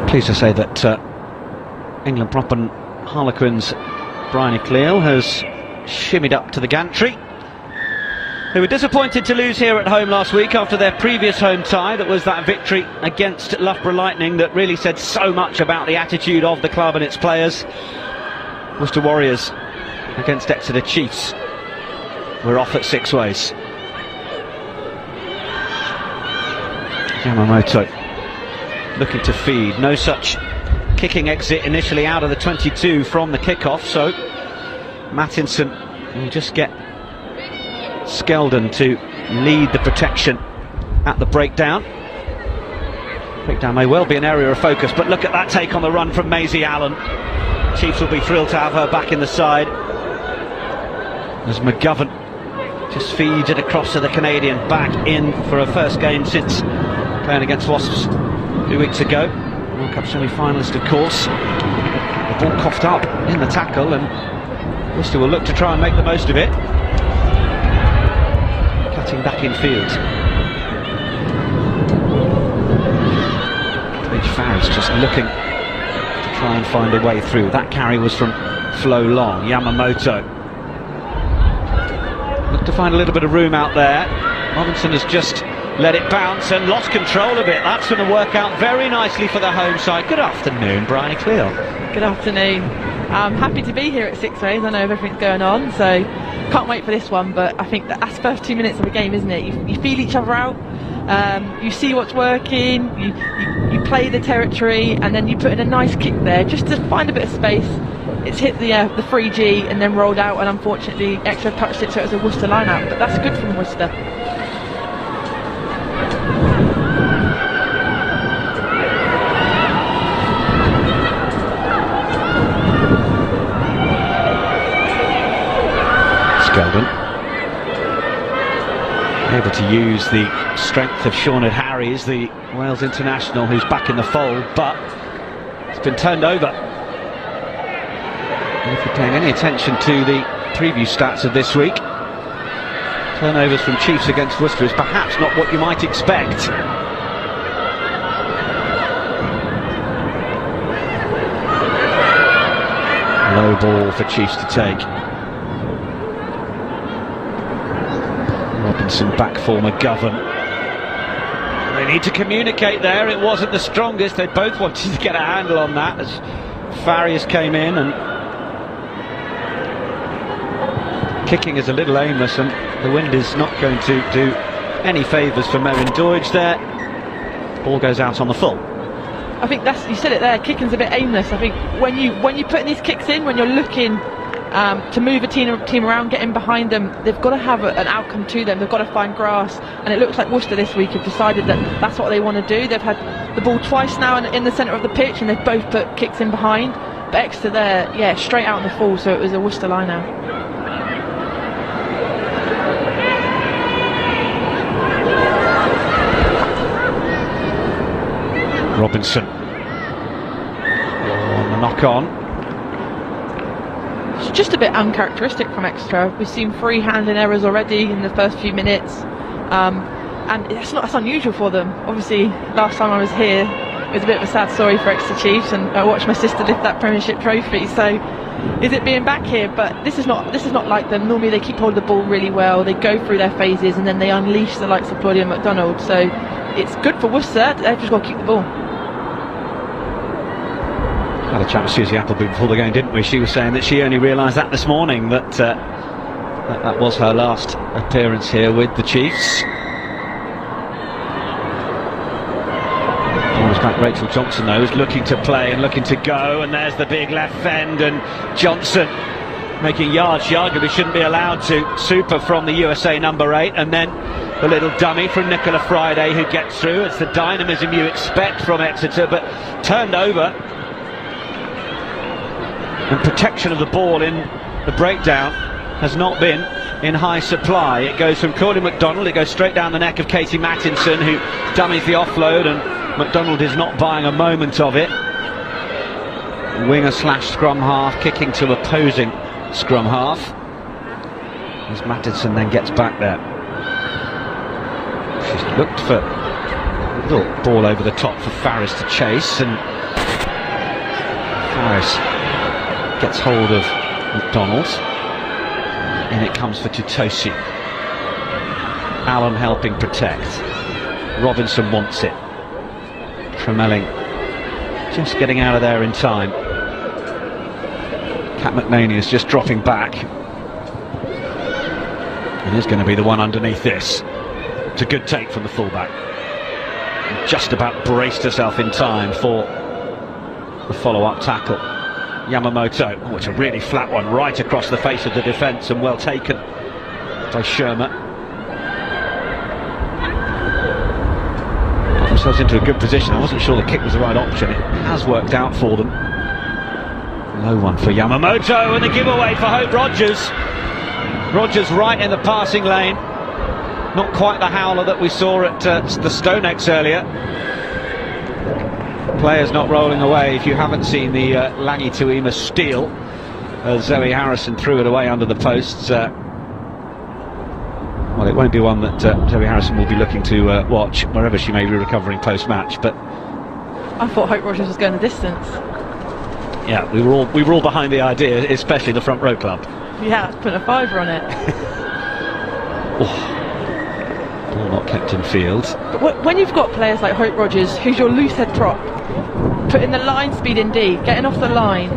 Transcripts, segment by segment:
Pleased to say that England prop and Harlequins Bryony Cleal has shimmied up to the gantry. They were disappointed to lose here at home last week after their previous home tie. That was that victory against Loughborough Lightning that really said so much about the attitude of the club and its players. Worcester Warriors against Exeter Chiefs. We're off at six ways. Yamamoto looking to feed. No such kicking exit initially out of the 22 from the kickoff, so Mattinson will just get Skeldon to lead the protection at the breakdown. Breakdown may well be an area of focus, but look at that take on the run from Maisie Allen. Chiefs will be thrilled to have her back in the side as McGovern just feeds it across to the Canadian, back in for her first game since playing against Wasps 2 weeks ago. World Cup semi-finalist, of course. The ball coughed up in the tackle, and Worcester will look to try and make the most of it. Cutting back in field. Paige Farris just looking to try and find a way through. That carry was from Flo Long. Yamamoto looked to find a little bit of room out there. Robinson has just let it bounce and lost control of it. That's going to work out very nicely for the home side. Good afternoon, Bryony Cleal. Good afternoon. I'm happy to be here at Six Ways. I know everything's going on, so can't wait for this one. But I think that's the first 2 minutes of a game, isn't it? You feel each other out. You see what's working. You play the territory, and then you put in a nice kick there just to find a bit of space. It's hit the 3G and then rolled out, and unfortunately Exeter touched it, so it was a Worcester line-out. But that's good from Worcester. Skeldon able to use the strength of Sinead Harries, the Wales international, who's back in the fold, but it's been turned over. And if you're paying any attention to the preview stats of this week, turnovers from Chiefs against Worcester is perhaps not what you might expect. Low ball for Chiefs to take. Robinson back for McGovern. They need to communicate there. It wasn't the strongest. They both wanted to get a handle on that as Farias came in, and kicking is a little aimless, and the wind is not going to do any favours for Merrin Doidge there. Ball goes out on the full. I think that's, you said it there, kicking's a bit aimless. I think when you put these kicks in, when you're looking to move a team around, get in behind them, they've got to have an outcome to them. They've got to find grass, and it looks like Worcester this week have decided that that's what they want to do. They've had the ball twice now in the centre of the pitch, and they've both put kicks in behind. But Exeter there, yeah, straight out on the full, so it was a Worcester line out. Robinson on the knock on. It's just a bit uncharacteristic from Exeter. We've seen free handling errors already in the first few minutes, and that's unusual for them. Obviously, last time I was here, it was a bit of a sad story for Exeter Chiefs, and I watched my sister lift that Premiership trophy. So, is it being back here? But this is not like them. Normally, they keep hold of the ball really well. They go through their phases, and then they unleash the likes of Claudia McDonald. So, it's good for Worcester. They've just got to keep the ball. Had a chat with Susie Appleby before the game, didn't we? She was saying that she only realised that this morning, that that was her last appearance here with the Chiefs. Almost back. Rachel Johnson though is looking to play and looking to go, and there's the big left fend, and Johnson making yards. She arguably shouldn't be allowed to. Super from the USA number 8, and then the little dummy from Nicola Friday who gets through. It's the dynamism you expect from Exeter, but turned over. And protection of the ball in the breakdown has not been in high supply. It goes from Claudia McDonald, it goes straight down the neck of Katie Mattinson, who dummies the offload, and McDonald is not buying a moment of it. Winger slash scrum half, kicking to opposing scrum half, as Mattinson then gets back there. She's looked for a little ball over the top for Farris to chase, and Farris gets hold of McDonald. In it comes for Tutosi. Allen helping protect. Robinson wants it. Tremelling just getting out of there in time. Cat McNaney is just dropping back. And is going to be the one underneath this. It's a good take from the fullback. Just about braced herself in time for the follow-up tackle. Yamamoto, oh, it's a really flat one right across the face of the defence, and well taken by Shermer. Got themselves into a good position. I wasn't sure the kick was the right option. It has worked out for them. Low one for Yamamoto, and the giveaway for Hope Rogers. Rogers right in the passing lane. Not quite the howler that we saw at the Stonex earlier. Players not rolling away. If you haven't seen the Langi Tuima steal, Zoe Harrison threw it away under the posts. Well, it won't be one that Zoe Harrison will be looking to watch wherever she may be recovering post-match. But I thought Hope Rogers was going the distance. Yeah, we were all behind the idea, especially the front row club. Yeah, put a fiver on it. Oh. Ball not kept in field. But when you've got players like Hope Rogers, who's your loose head prop, putting the line speed in D, getting off the line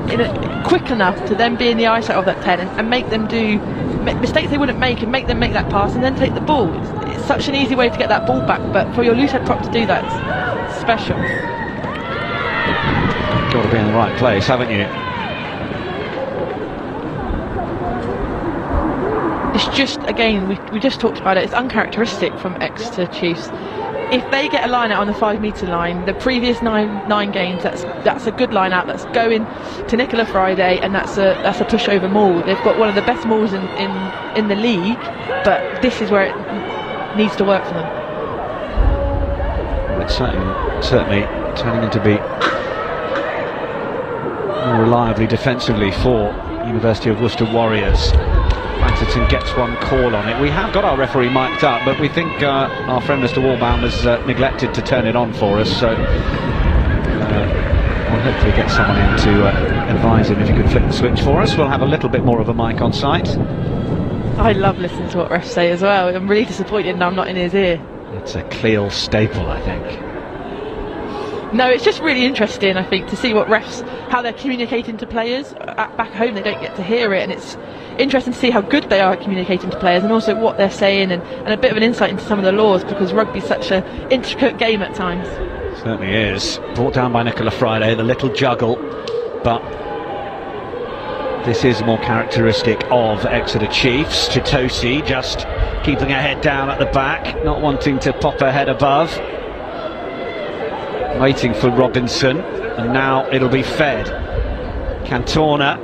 quick enough to then be in the eyesight of that 10 and make them do mistakes they wouldn't make, and make them make that pass and then take the ball. It's such an easy way to get that ball back, but for your loose head prop to do that, it's special. Got to be in the right place, haven't you? It's just, again, we just talked about it, it's uncharacteristic from Exeter Chiefs. If they get a line out on the 5 metre line, the previous nine games, that's a good line out, that's going to Nicola Friday, and that's a pushover maul. They've got one of the best mauls in the league, but this is where it needs to work for them. It's certainly turning into be more reliably defensively for University of Worcester Warriors. Atherton gets one call on it. We have got our referee mic'd up, but we think our friend Mr. Warbaum has neglected to turn it on for us, so we'll hopefully get someone in to advise him if he could flick the switch for us. We'll have a little bit more of a mic on site. I love listening to what refs say as well. I'm really disappointed now I'm not in his ear. It's a Cleal staple, I think. No, it's just really interesting, I think, to see what refs, how they're communicating to players. Back home they don't get to hear it, and it's interesting to see how good they are at communicating to players, and also what they're saying, and a bit of an insight into some of the laws, because rugby's such an intricate game at times. Certainly is. Brought down by Nicola Friday, the little juggle, but this is more characteristic of Exeter Chiefs. Tutosi just keeping her head down at the back, not wanting to pop her head above. Waiting for Robinson, and now it'll be fed. Cantona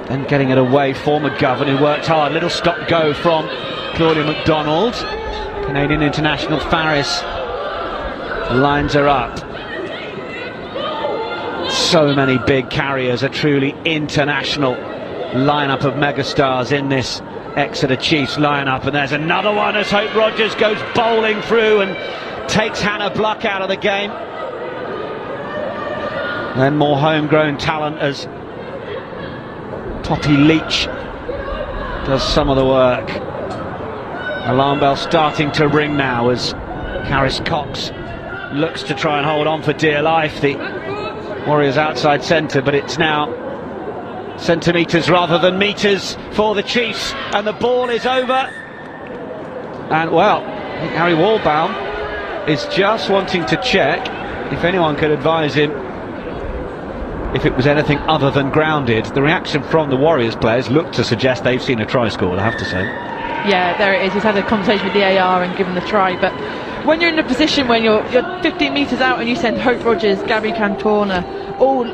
then getting it away for McGovern, who worked hard. Little stop-go from Claudia MacDonald. Canadian international Farris lines her up. So many big carriers, a truly international lineup of megastars in this Exeter Chiefs lineup, and there's another one as Hope Rogers goes bowling through and takes Hannah Bluck out of the game. Then more homegrown talent as Poppy Leach does some of the work. Alarm bell starting to ring now as Caris Cox looks to try and hold on for dear life. The Warriors outside centre, but it's now centimetres rather than metres for the Chiefs, and the ball is over. And well, I think Harry Walbaum is just wanting to check if anyone could advise him if it was anything other than grounded. The reaction from the Warriors players looked to suggest they've seen a try scored, I have to say. Yeah, there it is. He's had a conversation with the AR and given the try, but when you're in a position when you're 15 metres out and you send Hope Rogers, Gabby Cantona, all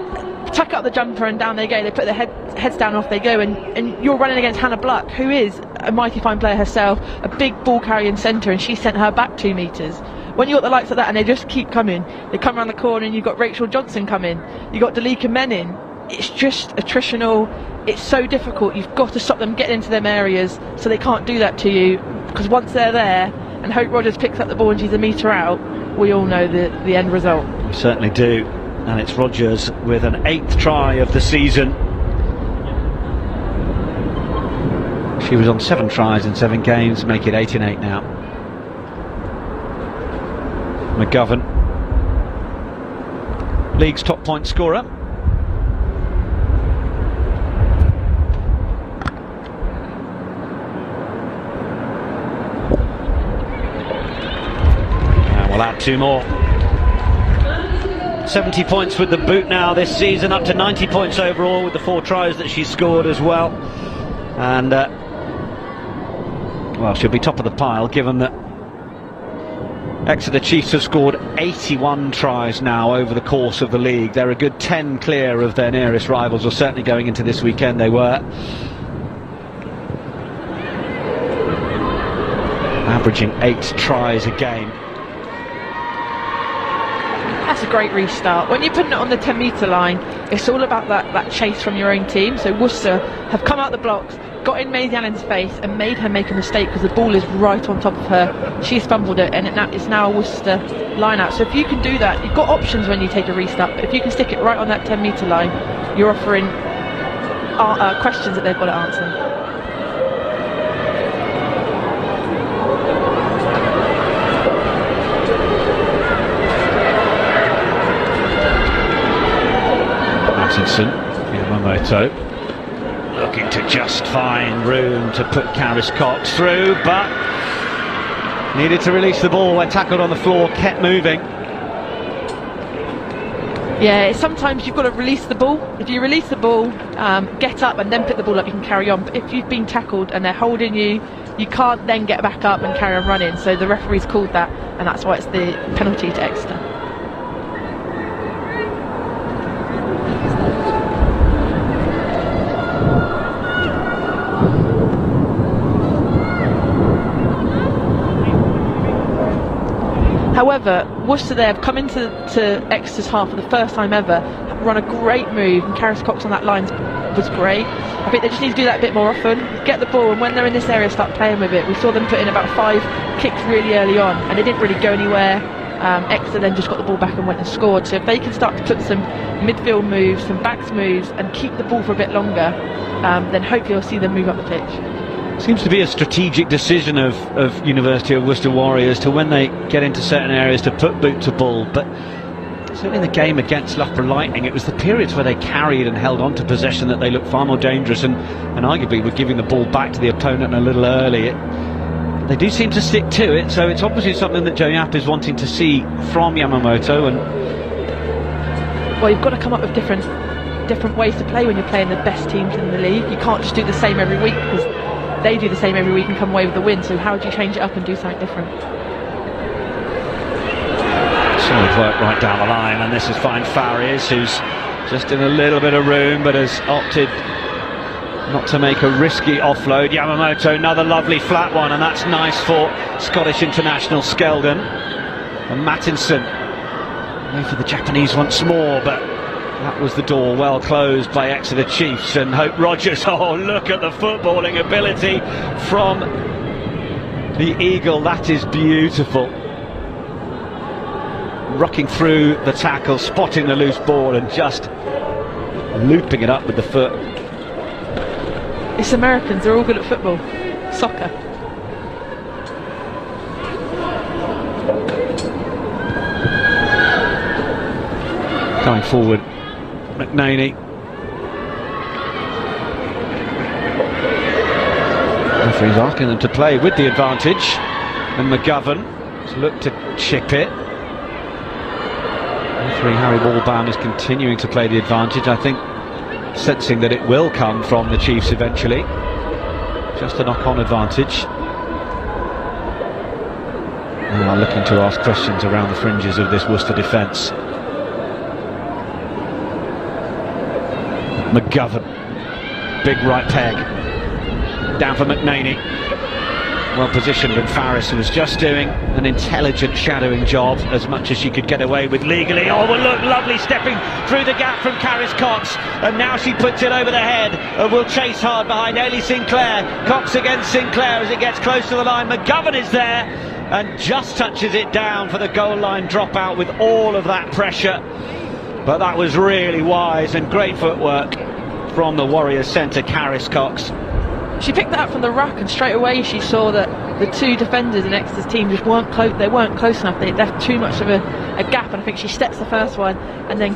tuck up the jumper and down they go, they put their heads down, off they go, and you're running against Hannah Bluck, who is a mighty fine player herself, a big ball carrying centre, and she sent her back 2 metres. When you've got the likes of that and they just keep coming, they come around the corner and you've got Rachel Johnson coming, you've got Dalika Menin, it's just attritional, it's so difficult. You've got to stop them getting into them areas so they can't do that to you, because once they're there and Hope Rogers picks up the ball and she's a metre out, we all know the end result. We certainly do. And it's Rogers with an 8th try of the season. She was on 7 tries in 7 games, make it 8 in 8 now. McGovern, league's top point scorer. And we'll add 2 more. 70 points with the boot now this season, up to 90 points overall with the 4 tries that she scored as well. And well, she'll be top of the pile given that Exeter Chiefs have scored 81 tries now over the course of the league. They're a good 10 clear of their nearest rivals, or certainly going into this weekend they were. Averaging 8 tries a game. That's a great restart. When you're putting it on the 10-metre line, it's all about that chase from your own team. So Worcester have come out the blocks, got in Maisie Allen's face and made her make a mistake because the ball is right on top of her. She's fumbled it, and it's now a Worcester line-out. So if you can do that, you've got options when you take a restart, but if you can stick it right on that 10-metre line, you're offering questions that they've got to answer. Yamamoto looking to just find room to put Karis Cox through, but needed to release the ball when tackled on the floor, kept moving. Yeah, sometimes you've got to release the ball. If you release the ball, get up and then pick the ball up, you can carry on. But if you've been tackled and they're holding you, you can't then get back up and carry on running. So the referee's called that, and that's why it's the penalty to Exeter. However, Worcester there have come into Exeter's half for the first time ever, have run a great move, and Karis Cox on that line was great. I think they just need to do that a bit more often, get the ball, and when they're in this area start playing with it. We saw them put in about 5 kicks really early on, and they didn't really go anywhere. Exeter then just got the ball back and went and scored. So if they can start to put some midfield moves, some backs moves, and keep the ball for a bit longer, then hopefully you'll see them move up the pitch. Seems to be a strategic decision of University of Worcester Warriors to, when they get into certain areas, to put boot to ball. But certainly in the game against Loughborough Lightning, it was the periods where they carried and held on to possession that they looked far more dangerous, and arguably were giving the ball back to the opponent a little early. They do seem to stick to it, so it's obviously something that Joe Yap is wanting to see from Yamamoto. And well, you've got to come up with different ways to play when you're playing the best teams in the league. You can't just do the same every week, because they do the same every week and come away with the win. So how do you change it up and do something different? Solid work right down the line, and this is fine Faries, who's just in a little bit of room but has opted not to make a risky offload. Yamamoto, another lovely flat one, and that's nice for Scottish international Skeldon. And Mattinson away for the Japanese once more, but that was the door well closed by Exeter Chiefs. And Hope Rogers, oh, look at the footballing ability from the Eagle. That is beautiful. Rocking through the tackle, spotting the loose ball and just looping it up with the foot. It's Americans, they're all good at football, soccer. Coming forward, McNaney. Referee's asking them to play with the advantage, and McGovern has looked to chip it. Referee Harry Walbaum is continuing to play the advantage, I think sensing that it will come from the Chiefs eventually. Just a knock-on advantage. They are looking to ask questions around the fringes of this Worcester defence. McGovern, big right peg, down for McNaney, well positioned, and Faris was just doing an intelligent shadowing job as much as she could get away with legally. Oh, well, look, lovely stepping through the gap from Karis Cox, and now she puts it over the head and will chase hard behind Ellie Sinclair. Cox against Sinclair as it gets close to the line. McGovern is there and just touches it down for the goal line dropout with all of that pressure. but that was really wise and great footwork from the Warriors centre, Caris Cox. She picked that up from the ruck, and straight away she saw that the two defenders in Exeter's team just weren't close. They weren't close enough. They left too much of a gap, and I think she steps the first one and then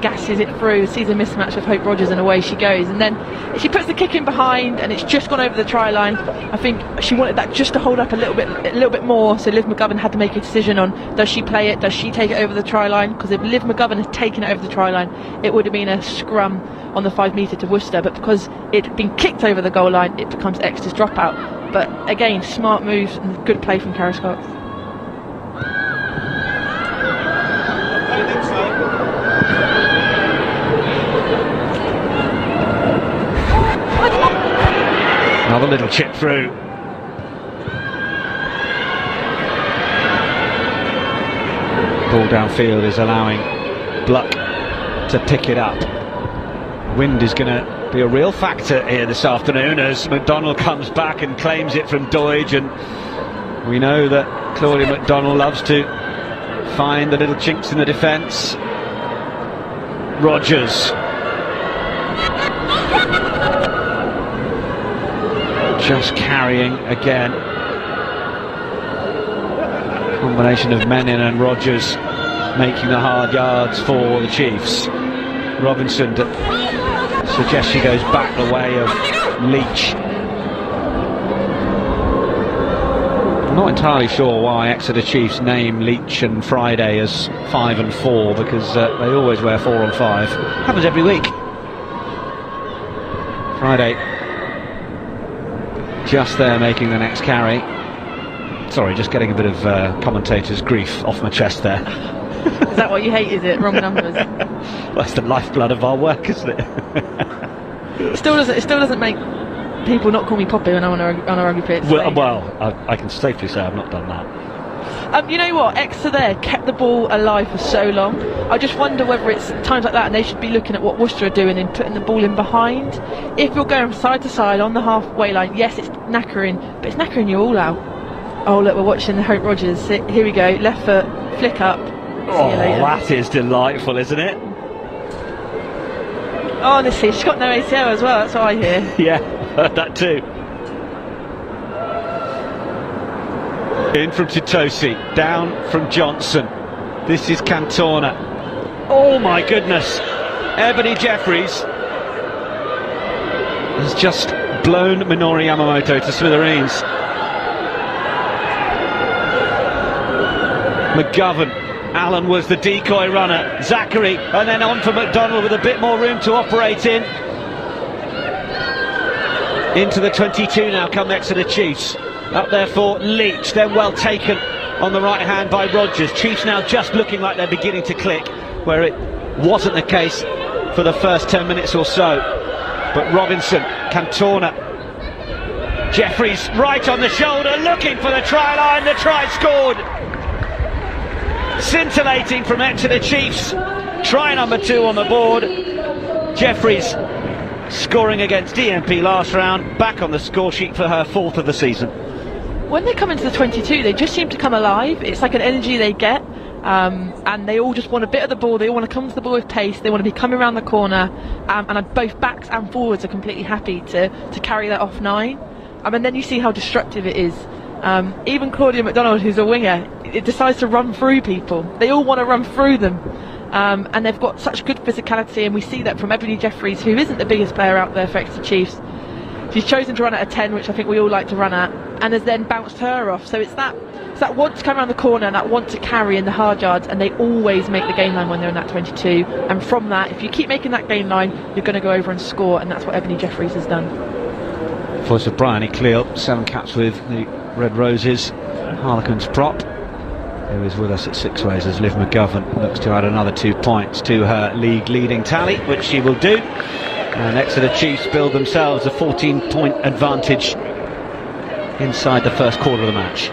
gasses it through. Sees a mismatch with Hope Rogers, and away she goes. And then she puts the kick in behind, and it's just gone over the try line. I think she wanted that just to hold up a little bit more. So Liv McGovern had to make a decision on, does she play it? Does she take it over the try line? Because if Liv McGovern had taken it over the try line, it would have been a scrum on the 5 metre to Worcester. But because it had been kicked over the goal line, it becomes Exeter's dropout. But again, smart moves and good play from Caris Cox. Another little chip through. Ball downfield is allowing Bluck to pick it up. Wind is going to be a real factor here this afternoon as McDonald comes back and claims it from Doidge, and we know that Claudia McDonald loves to find the little chinks in the defence. Rogers just carrying again. Combination of Menin and Rogers making the hard yards for the Chiefs. Robinson suggests she goes back the way of Leach. I'm not entirely sure why Exeter Chiefs name Leach and Friday as 5 and 4, because they always wear 4 and 5. Happens every week. Friday just there making the next carry. Sorry, just getting a bit of commentators' grief off my chest there. Is that what you hate, is it? Wrong numbers? Well, it's the lifeblood of our work, isn't it? It still doesn't make people not call me Poppy when I'm on a rugby pitch. Well, I can safely say I've not done that. You know what? Exeter there kept the ball alive for so long. I just wonder whether it's times like that and they should be looking at what Worcester are doing and putting the ball in behind. If you're going from side to side on the halfway line, yes, it's knackering, but it's knackering you all out. Oh, look, we're watching Hope Rogers. Here we go. Left foot, flick up. Oh, that is delightful, isn't it? Honestly, she's got no ACL as well, that's what I hear. Yeah, heard that too. In from Titosi, down from Johnson. This is Cantona. Oh my goodness. Ebony Jeffries has just blown Minori Yamamoto to smithereens. McGovern. Allen was the decoy runner. Zachary, and then on for McDonald with a bit more room to operate in. Into the 22 now come Exeter Chiefs. Up there for Leach, then well taken on the right hand by Rogers. Chiefs now just looking like they're beginning to click, where it wasn't the case for the first 10 minutes or so. But Robinson, Cantona, Jeffries right on the shoulder, looking for the try line. The try scored. Scintillating from Exeter Chiefs. Try number 2 on the board. Jeffries scoring against DMP last round, back on the score sheet for her 4th of the season. When they come into the 22, they just seem to come alive. It's like an energy they get, and they all just want a bit of the ball. They all want to come to the ball with pace. They want to be coming around the corner, and both backs and forwards are completely happy to carry that off 9. And then you see how destructive it is. Even Claudia McDonald, who's a winger, it decides to run through people. They all want to run through them. And they've got such good physicality, and we see that from Ebony Jeffries, who isn't the biggest player out there for Exeter Chiefs. She's chosen to run at a 10, which I think we all like to run at, and has then bounced her off. So it's that want to come around the corner and that want to carry in the hard yards, and they always make the gain line when they're in that 22. And from that, if you keep making that gain line, you're going to go over and score, and that's what Ebony Jeffries has done. Voice of Bryony Cleal, 7 caps with the Red Roses, Harlequins prop, who is with us at Six Ways as Liv McGovern looks to add another 2 points to her league leading tally, which she will do. And Exeter Chiefs build themselves a 14-point advantage inside the first quarter of the match.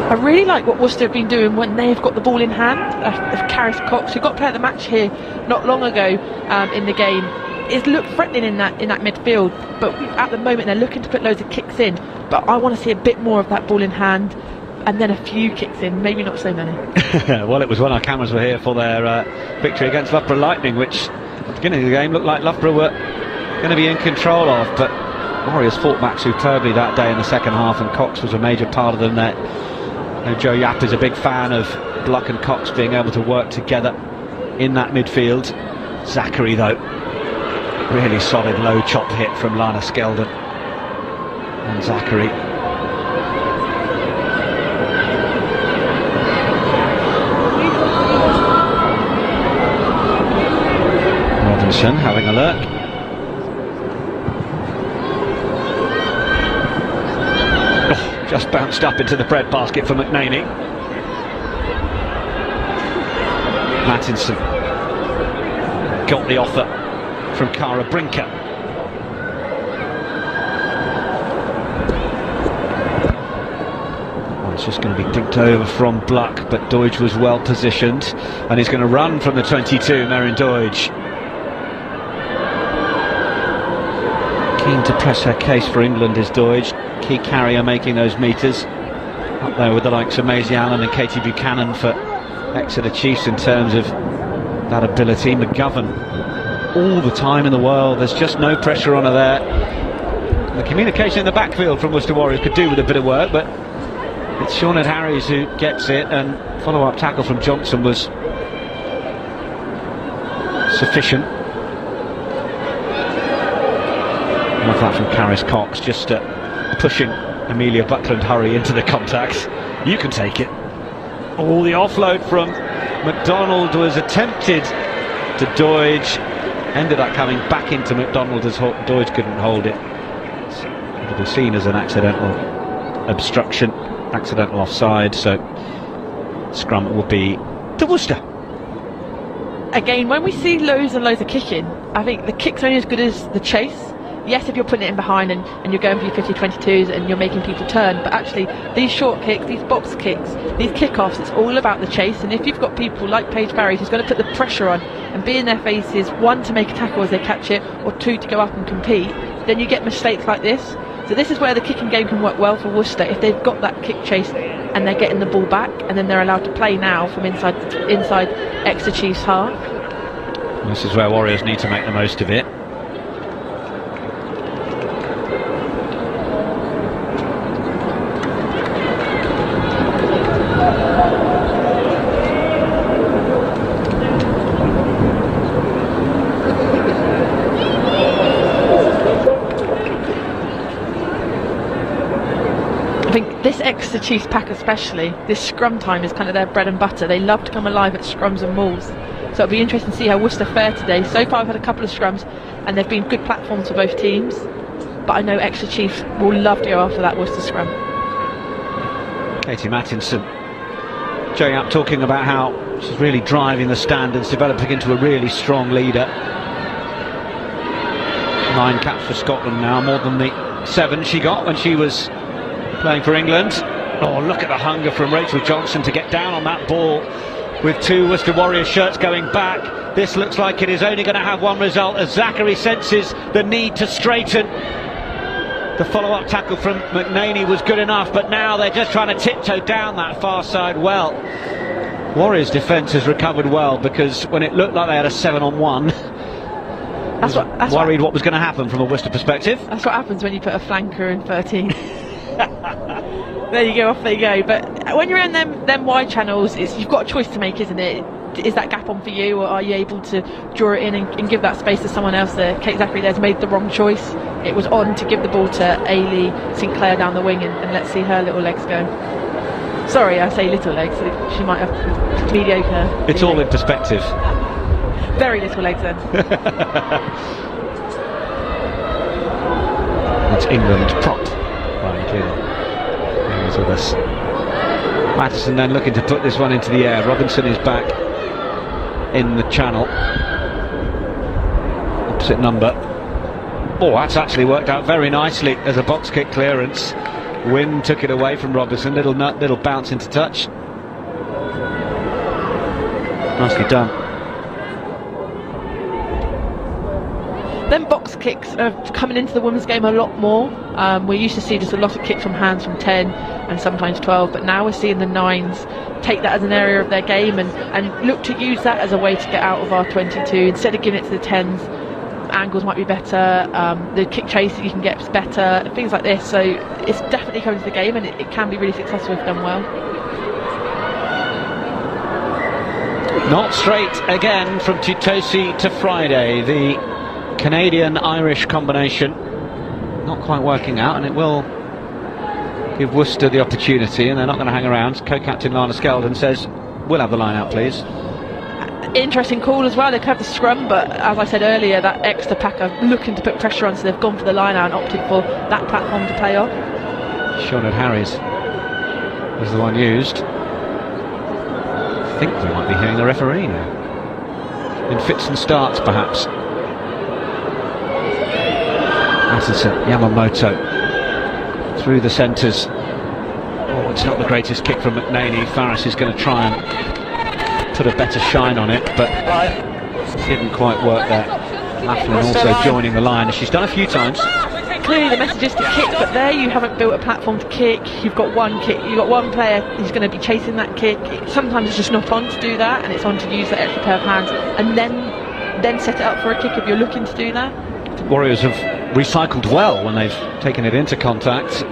I really like what Worcester have been doing when they've got the ball in hand. Caris Cox, who got player of the match here not long ago in the game, it's looked threatening in that midfield, but at the moment they're looking to put loads of kicks in. But I want to see a bit more of that ball in hand, and then a few kicks in, maybe not so many. Well, it was when our cameras were here for their victory against Loughborough Lightning, which at the beginning of the game looked like Loughborough were going to be in control of, but Warriors fought back superbly that day in the second half, and Cox was a major part of them there. Joe Yapp is a big fan of Bluck and Cox being able to work together in that midfield. Zachary, though, really solid low chop hit from Lana Skeldon. And Zachary Robinson having a look. Oh, just bounced up into the bread basket for McNaney. Mattinson got the offer from Cara Brinker. Well, it's just going to be dinked over from Bluck, but Doidge was well positioned, and he's going to run from the 22, Merrin Doidge. Keen to press her case for England is Doidge, key carrier making those metres. Up there with the likes of Maisie Allen and Katie Buchanan for Exeter Chiefs in terms of that ability. McGovern all the time in the world, there's just no pressure on her there. The communication in the backfield from Worcester Warriors could do with a bit of work, but it's Shaunard Harries who gets it, and follow-up tackle from Johnson was sufficient. Love that from Caris Cox, just pushing Amelia Buckland-Hurry into the contact. You can take it. Oh, the offload from McDonald was attempted to Doidge, ended up coming back into McDonald as Doidge couldn't hold it. It will be seen as an accidental obstruction, accidental offside, so scrum will be to Worcester. Again, when we see loads and loads of kicking, I think the kick's only as good as the chase. Yes, if you're putting it in behind and you're going for your 50-22s and you're making people turn, but actually these short kicks, these box kicks, these kickoffs, it's all about the chase. And if you've got people like Paige Barry who's going to put the pressure on and be in their faces, one, to make a tackle as they catch it, or two, to go up and compete, then you get mistakes like this. So this is where the kicking game can work well for Worcester, if they've got that kick chase and they're getting the ball back, and then they're allowed to play now from inside Exeter Chiefs half. This is where Warriors need to make the most of it. This Exeter Chiefs pack especially, this scrum time is kind of their bread and butter. They love to come alive at scrums and mauls. So it'll be interesting to see how Worcester fare today. So far I've had a couple of scrums and they've been good platforms for both teams. But I know Exeter Chiefs will love to go after that Worcester scrum. Katie Mattinson, Joe Yapp talking about how she's really driving the standards, developing into a really strong leader. 9 caps for Scotland now, more than the 7 she got when she was playing for England. Oh, look at the hunger from Rachel Johnson to get down on that ball with 2 Worcester Warriors shirts going back. This looks like it is only going to have one result as Zachary senses the need to straighten. The follow-up tackle from McNaney was good enough, but now they're just trying to tiptoe down that far side well. Warriors' defence has recovered well, because when it looked like they had a 7-on-1, that's worried what was going to happen from a Worcester perspective. That's what happens when you put a flanker in 13. There you go, off they go. But when you're in them wide channels, you've got a choice to make, isn't it? Is that gap on for you, or are you able to draw it in and give that space to someone else there? Kate Zachary there's made the wrong choice. It was on to give the ball to Ailey Sinclair down the wing, and let's see her little legs go. Sorry, I say little legs. She might have mediocre. It's all in perspective. Very little legs then. That's England prop. With us. Mattinson then looking to put this one into the air. Robinson is back in the channel. Opposite number. Oh, that's actually worked out very nicely as a box kick clearance. Wynne took it away from Robinson. Little bounce into touch. Nicely done. kicks are coming into the women's game a lot more. We used to see just a lot of kicks from hands from 10 and sometimes 12, but now we're seeing the 9s take that as an area of their game and look to use that as a way to get out of our 22. Instead of giving it to the 10s, angles might be better, the kick chase that you can get is better, things like this. So it's definitely coming to the game, and it can be really successful if done well. Not straight again from Tutosi to Friday. The Canadian-Irish combination not quite working out, and it will give Worcester the opportunity, and they're not going to hang around. Co-captain Lana Skeldon says, we'll have the line out, please. Interesting call as well. They could have the scrum, but as I said earlier, that Exeter pack are looking to put pressure on, so they've gone for the line out and opted for that platform to play off. Sinead Harries was the one used. I think we might be hearing the referee now. In fits and starts, perhaps. Mattinson, Yamamoto through the centres. Oh, it's not the greatest kick from McNaney. Farris is going to try and put a better shine on it, but didn't quite work there. Laughlin also joining the line, as she's done a few times. Clearly the message is to kick, but there you haven't built a platform to kick. You've got one kick, you've got one player who's going to be chasing that kick. Sometimes it's just not on to do that, and it's on to use that extra pair of hands and then set it up for a kick if you're looking to do that. Warriors have recycled well when they've taken it into contact.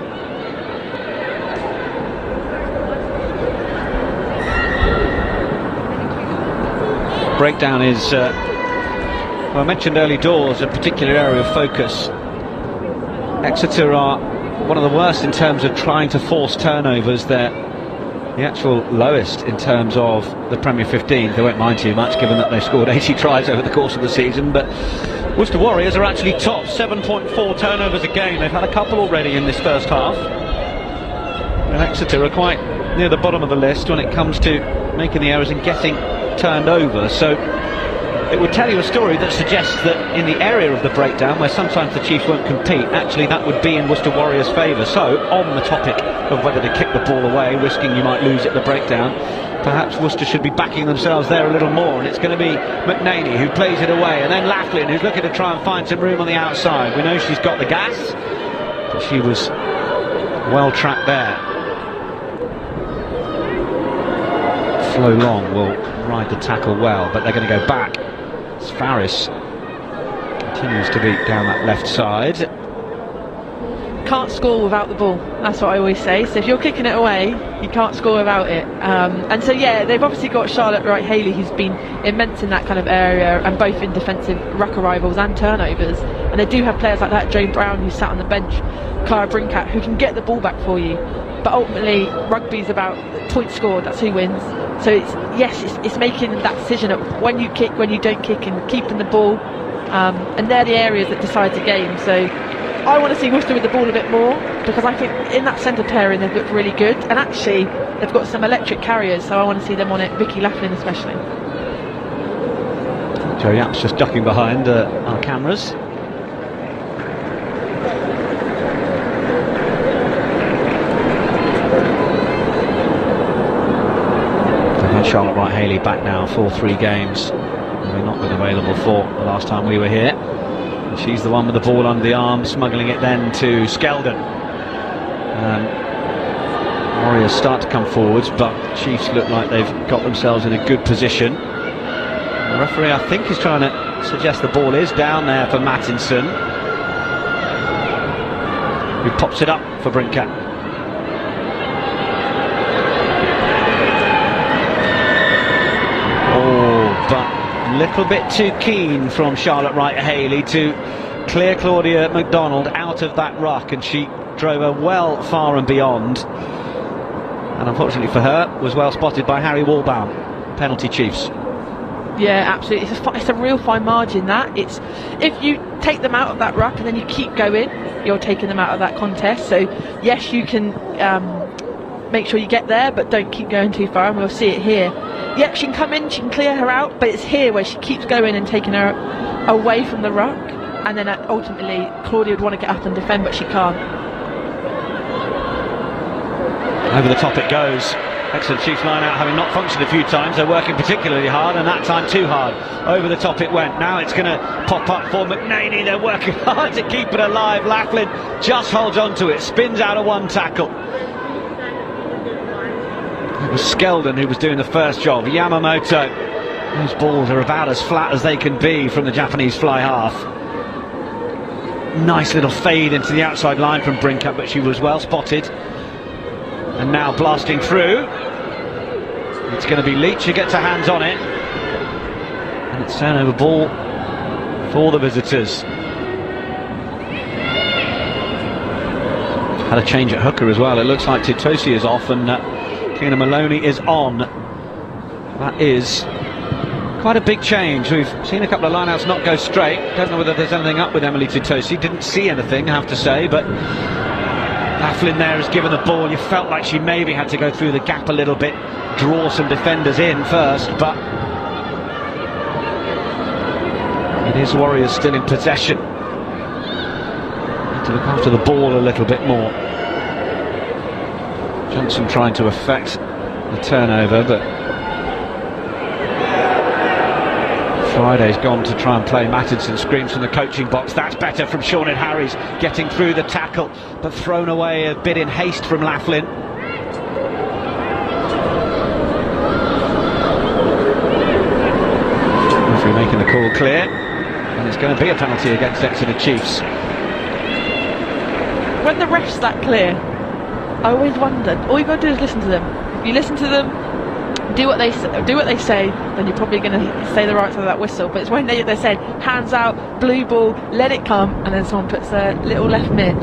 Breakdown is, well, I mentioned early doors, a particular area of focus. Exeter are one of the worst in terms of trying to force turnovers. They're the actual lowest in terms of the Premier 15. They won't mind too much given that they've scored 80 tries over the course of the season, but Worcester Warriors are actually top, 7.4 turnovers a game. They've had a couple already in this first half. And Exeter are quite near the bottom of the list when it comes to making the errors and getting turned over. So it would tell you a story that suggests that in the area of the breakdown, where sometimes the Chiefs won't compete, actually that would be in Worcester Warriors' favour. So on the topic of whether to kick the ball away, risking you might lose at the breakdown, perhaps Worcester should be backing themselves there a little more, and it's going to be McNaney who plays it away, and then Laughlin who's looking to try and find some room on the outside. We know she's got the gas, but she was well tracked there. Flo Long will ride the tackle well, but they're going to go back. Farris continues to be down that left side. Can't score without the ball, that's what I always say. So if you're kicking it away, you can't score without it. And so yeah, they've obviously got Charlotte Wright-Haley, who's been immense in that kind of area, and both in defensive ruck arrivals and turnovers. And they do have players like that, Jane Brown, who sat on the bench, Clara Brinkat, who can get the ball back for you. But ultimately, rugby's about points scored, that's who wins. So it's making that decision of when you kick, when you don't kick, and keeping the ball. And they're the areas that decide the game. So I want to see Worcester with the ball a bit more, because I think in that centre pairing they've looked really good, and actually they've got some electric carriers, so I want to see them on it, Vicky Laughlin especially. Joe Yapp's just ducking behind our cameras. Charlotte Wright-Haley back now for 3 games. They've not been available for the last time we were here. And she's the one with the ball under the arm, smuggling it then to Skeldon. Warriors start to come forwards, but Chiefs look like they've got themselves in a good position. The referee, I think, is trying to suggest the ball is down there for Mattinson, who pops it up for Brinkat. But little bit too keen from Charlotte Wright-Haley to clear Claudia MacDonald out of that ruck, and she drove her well far and beyond, and unfortunately for her was well spotted by Harry Walbaum. Penalty Chiefs. Yeah, absolutely. It's a real fine margin, that. It's if you take them out of that ruck and then you keep going, you're taking them out of that contest. So yes, you can make sure you get there, but don't keep going too far, and we'll see it here. Yeah, she can come in, she can clear her out, but it's here where she keeps going and taking her away from the ruck, and then ultimately Claudia would want to get up and defend, but she can't. Over the top it goes. Exeter Chiefs line out having not functioned a few times. They're working particularly hard, and that time too hard. Over the top it went. Now it's going to pop up for McNaney. They're working hard to keep it alive. Laughlin just holds on to it, spins out of one tackle. It was Skeldon who was doing the first job. Yamamoto. Those balls are about as flat as they can be from the Japanese fly half. Nice little fade into the outside line from Brinker, but she was well spotted. And now blasting through. It's going to be Leach who gets her hands on it. And it's turnover ball for the visitors. Had a change at hooker as well. It looks like Titosi is off and Keena Maloney is on. That is quite a big change. We've seen a couple of lineouts not go straight. Don't know whether there's anything up with Emily Titosi. Didn't see anything, I have to say, but Laughlin there has given the ball. You felt like she maybe had to go through the gap a little bit, draw some defenders in first, but it is Warriors still in possession. Need to look after the ball a little bit more. Johnson trying to affect the turnover, but Friday's gone to try and play. Mattinson screams from the coaching box. That's better from Sean and Harries, getting through the tackle, but thrown away a bit in haste from Laughlin. Referee making the call clear, and it's going to be a penalty against Exeter Chiefs. When the ref's that clear, I always wondered, all you've got to do is listen to them. If you listen to them, do what they say, then you're probably going to say the right side of that whistle. But it's when they said hands out, blue ball, let it come, and then someone puts a little left mitt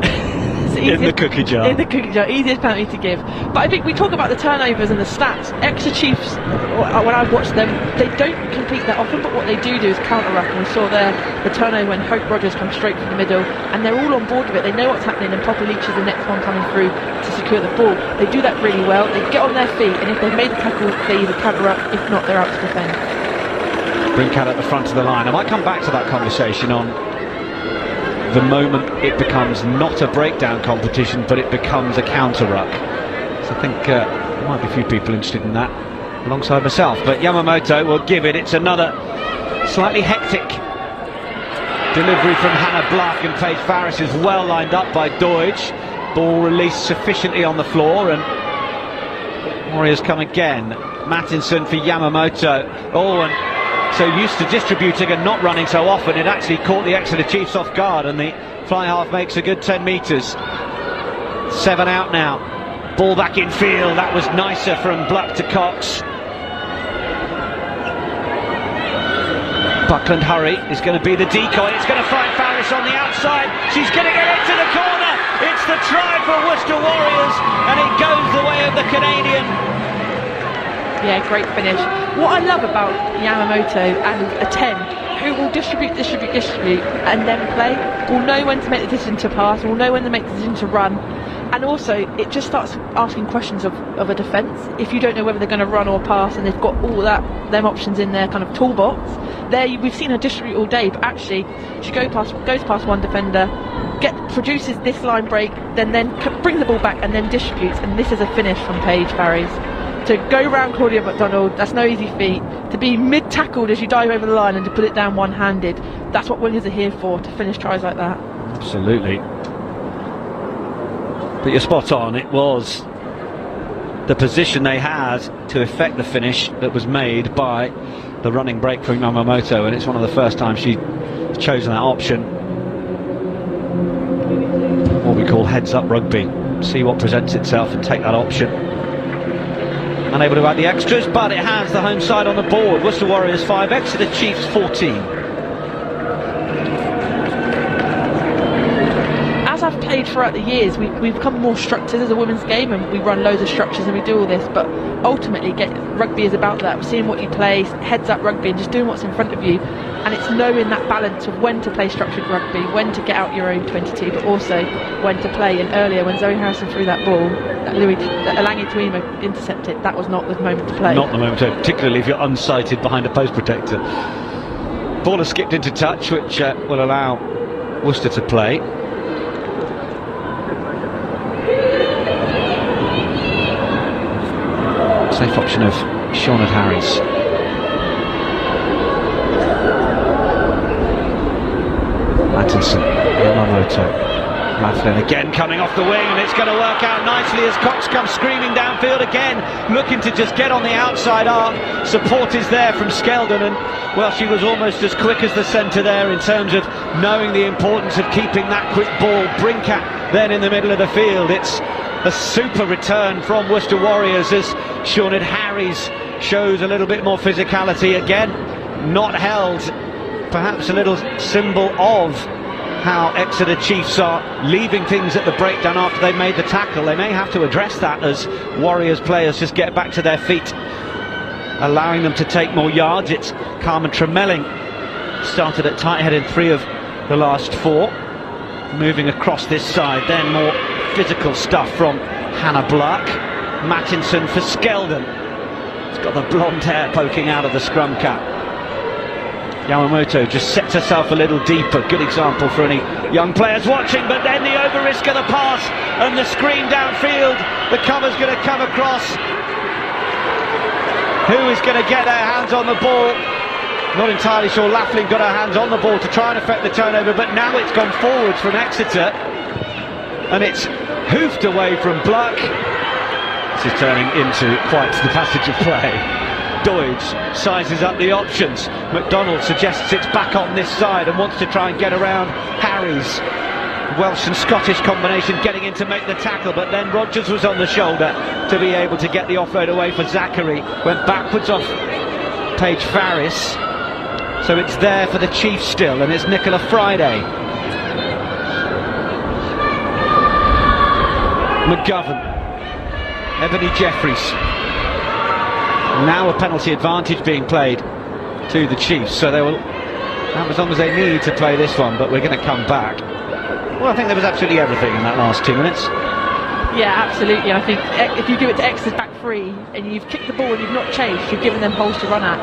in the cookie jar. In the cookie jar, easiest penalty to give. But I think we talk about the turnovers and the stats. Exeter Chiefs, when I've watched them, they don't compete that often, but what they do is counter-ruck. And we saw there the turnover when Hope Rogers comes straight from the middle, and they're all on board with it. They know what's happening, and Poppy Leach is the next one coming through to secure the ball. They do that really well. They get on their feet, and if they've made the tackle, they either counter-ruck. If not, they're out to defend. Brinkat at the front of the line. I might come back to that conversation on the moment it becomes not a breakdown competition, but it becomes a counter-ruck. So I think there might be a few people interested in that, alongside myself. But Yamamoto will give it. It's another slightly hectic delivery from Hannah Black, and Paige Farris is well lined up by Deutsch. Ball released sufficiently on the floor, and Warriors come again. Mattinson for Yamamoto. Oh, and so used to distributing and not running so often, it actually caught the Exeter Chiefs off guard, and the fly half makes a good 10 metres. 7 out now. Ball back in field. That was nicer from Bluck to Cox. Buckland Hurry is going to be the decoy. It's going to find Farris on the outside. She's going to get into the corner. It's the try for Worcester Warriors, and it goes the way of the Canadian. Yeah, great finish. What I love about Yamamoto and a 10 who will distribute, and then play, will know when to make the decision to pass, will know when to make the decision to run, and also it just starts asking questions of a defence. If you don't know whether they're going to run or pass, and they've got all them options in their kind of toolbox, there we've seen her distribute all day, but actually she goes past one defender, produces this line break, then brings the ball back and then distributes, and this is a finish from Paige Farris. To go round Claudia McDonald, that's no easy feat. To be mid-tackled as you dive over the line and to put it down one-handed, that's what wingers are here for, to finish tries like that. Absolutely. But you're spot on, it was the position they had to effect the finish that was made by the running break from Yamamoto, and it's one of the first times she's chosen that option. What we call heads-up rugby. See what presents itself and take that option. Unable to add the extras, but it has the home side on the board. Worcester Warriors 5, Exeter Chiefs 14. As I've played throughout the years, we've become more structured as a women's game, and we run loads of structures and we do all this, but ultimately rugby is about that, seeing what you play, heads up rugby, and just doing what's in front of you. And it's knowing that balance of when to play structured rugby, when to get out your own 22, but also when to play. And earlier, when Zoe Harrison threw that ball, that Alangi Tuima intercepted, that was not the moment to play. Not the moment to play, particularly if you're unsighted behind a post protector. Ball has skipped into touch, which will allow Worcester to play. Safe option of Shaunard Harries. Mattinson, Yamamoto. Laughlin again coming off the wing, and it's going to work out nicely as Cox comes screaming downfield again, looking to just get on the outside arc. Support is there from Skeldon, and well, she was almost as quick as the centre there in terms of knowing the importance of keeping that quick ball. Brinkat then in the middle of the field. It's a super return from Worcester Warriors as Shaunard Harries shows a little bit more physicality again. Not held, perhaps a little symbol of how Exeter Chiefs are leaving things at the breakdown after they made the tackle. They may have to address that as Warriors players just get back to their feet, allowing them to take more yards. It's Carmen Tremelling, started at tight head in 3 of the last 4. Moving across this side, then more physical stuff from Hannah Black. Mattinson for Skeldon. It's got the blonde hair poking out of the scrum cap. Yamamoto just sets herself a little deeper. Good example for any young players watching, but then the over risk of the pass and the screen downfield. The cover's going to come across. Who is going to get their hands on the ball? Not entirely sure. Laughlin got her hands on the ball to try and affect the turnover, but now it's gone forwards from Exeter, and it's hoofed away from Black. This is turning into quite the passage of play. Doidge sizes up the options. McDonald suggests it's back on this side and wants to try and get around Harries. Welsh and Scottish combination getting in to make the tackle, but then Rogers was on the shoulder to be able to get the offload away for Zachary. Went backwards off Paige Farris. So it's there for the Chiefs still, and it's Nicola Friday. McGovern. Ebony Jeffries. Now a penalty advantage being played to the Chiefs, so they will have as long as they need to play this one, but we're going to come back. Well, I think there was absolutely everything in that last 2 minutes. Yeah, absolutely. I think if you give it to Exeter's back 3 and you've kicked the ball and you've not chased, you've given them holes to run at.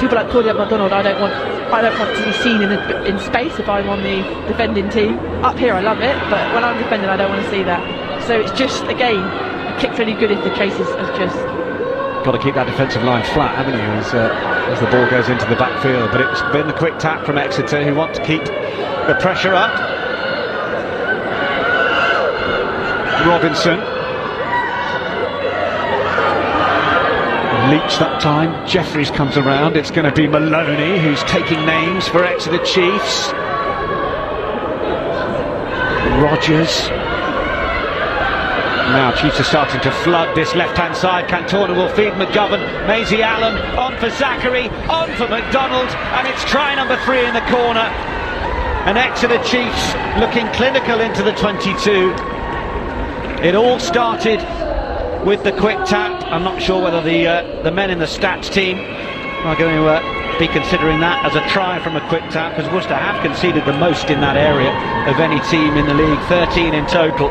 People like Claudia McDonald, I don't want to be seen in space if I'm on the defending team. Up here I love it, but when I'm defending I don't want to see that. So it's just, again, a kick's really good if the chase is just... Got to keep that defensive line flat, haven't you, as the ball goes into the backfield. But it's been the quick tap from Exeter, who want to keep the pressure up. Robinson. Leach that time. Jeffries comes around. It's going to be Maloney who's taking names for Exeter Chiefs. Rogers. Now Chiefs are starting to flood this left-hand side. Cantona will feed McGovern. Maisie Allen on for Zachary, on for McDonald, and it's try number 3 in the corner. And Exeter Chiefs looking clinical into the 22. It all started with the quick tap. I'm not sure whether the men in the stats team are going to be considering that as a try from a quick tap, because Worcester have conceded the most in that area of any team in the league, 13 in total.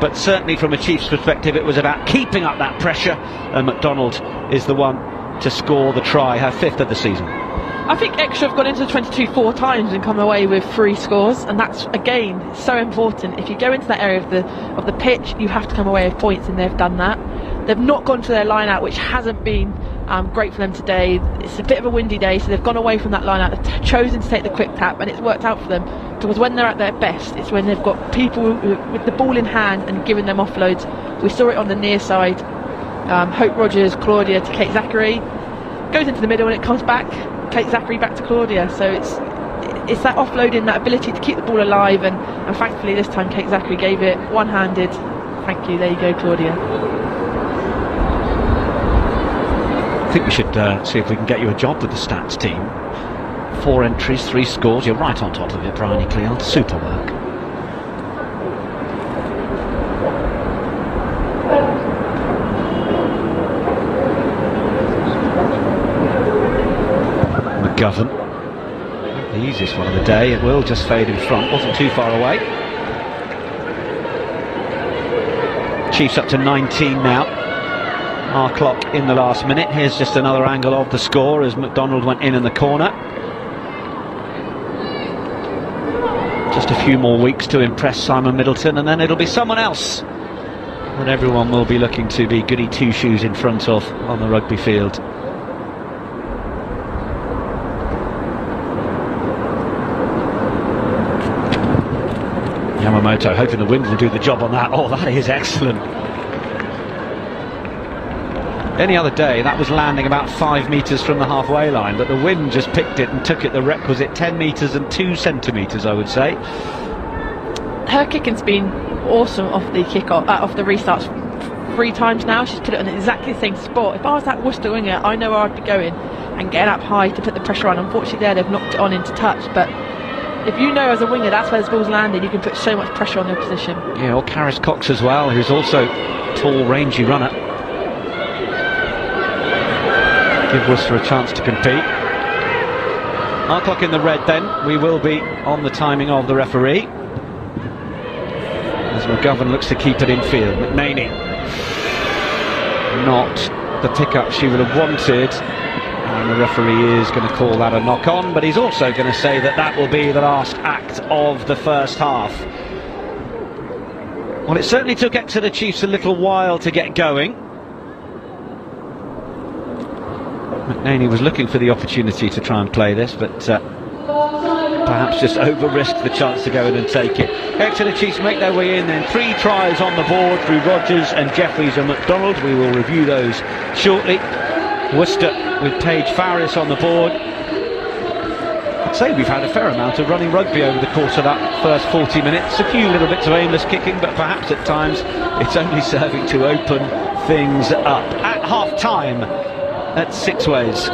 But certainly from a Chiefs perspective it was about keeping up that pressure, and McDonald is the one to score the try, her 5th of the season. I think Exeter have gone into the 22 4 times and come away with 3 scores, and that's again so important. If you go into that area of the pitch, you have to come away with points, and they've done that. They've not gone to their line out, which hasn't been great for them today. It's a bit of a windy day, so they've gone away from that line out. They've chosen to take the quick tap, and it's worked out for them, because when they're at their best, it's when they've got people with the ball in hand and giving them offloads. We saw it on the near side. Hope Rogers, Claudia to Kate Zachary, goes into the middle and it comes back, Kate Zachary back to Claudia. So it's that offloading, that ability to keep the ball alive, and thankfully this time Kate Zachary gave it one-handed. Thank you, there you go, Claudia. I think we should see if we can get you a job with the stats team. 4 entries, 3 scores. You're right on top of it, Bryony Cleon. Super work. McGovern. The easiest one of the day. It will just fade in front. Wasn't too far away. Chiefs up to 19 now. Our clock in the last minute. Here's just another angle of the score as McDonald went in the corner. Just a few more weeks to impress Simon Middleton, and then it'll be someone else that everyone will be looking to be goody two-shoes in front of on the rugby field. Yamamoto hoping the wind will do the job on that. Oh, that is excellent. Any other day that was landing about 5 metres from the halfway line, but the wind just picked it and took it the requisite 10 metres and 2 centimetres, I would say. Her kicking's been awesome off the kick-off, off the restarts 3 times now. She's put it on exactly the same spot. If I was that Worcester winger, I know where I'd be going and getting up high to put the pressure on. Unfortunately there they've knocked it on into touch, but if you know as a winger that's where the ball's landed, you can put so much pressure on the opposition. Yeah, or Karis Cox as well, who's also a tall, rangy runner. Give Worcester a chance to compete. Our clock in the red then. We will be on the timing of the referee, as McGovern looks to keep it in field. McNaney, not the pickup she would have wanted, and the referee is going to call that a knock-on, but he's also going to say that that will be the last act of the first half. Well, it certainly took Exeter Chiefs a little while to get going. McNaney was looking for the opportunity to try and play this, but perhaps just over-risked the chance to go in and take it. Exeter Chiefs make their way in then. 3 tries on the board through Rogers and Jeffries and MacDonald. We will review those shortly. Worcester with Paige Farris on the board. I'd say we've had a fair amount of running rugby over the course of that first 40 minutes. A few little bits of aimless kicking, but perhaps at times it's only serving to open things up. At half-time at Sixways,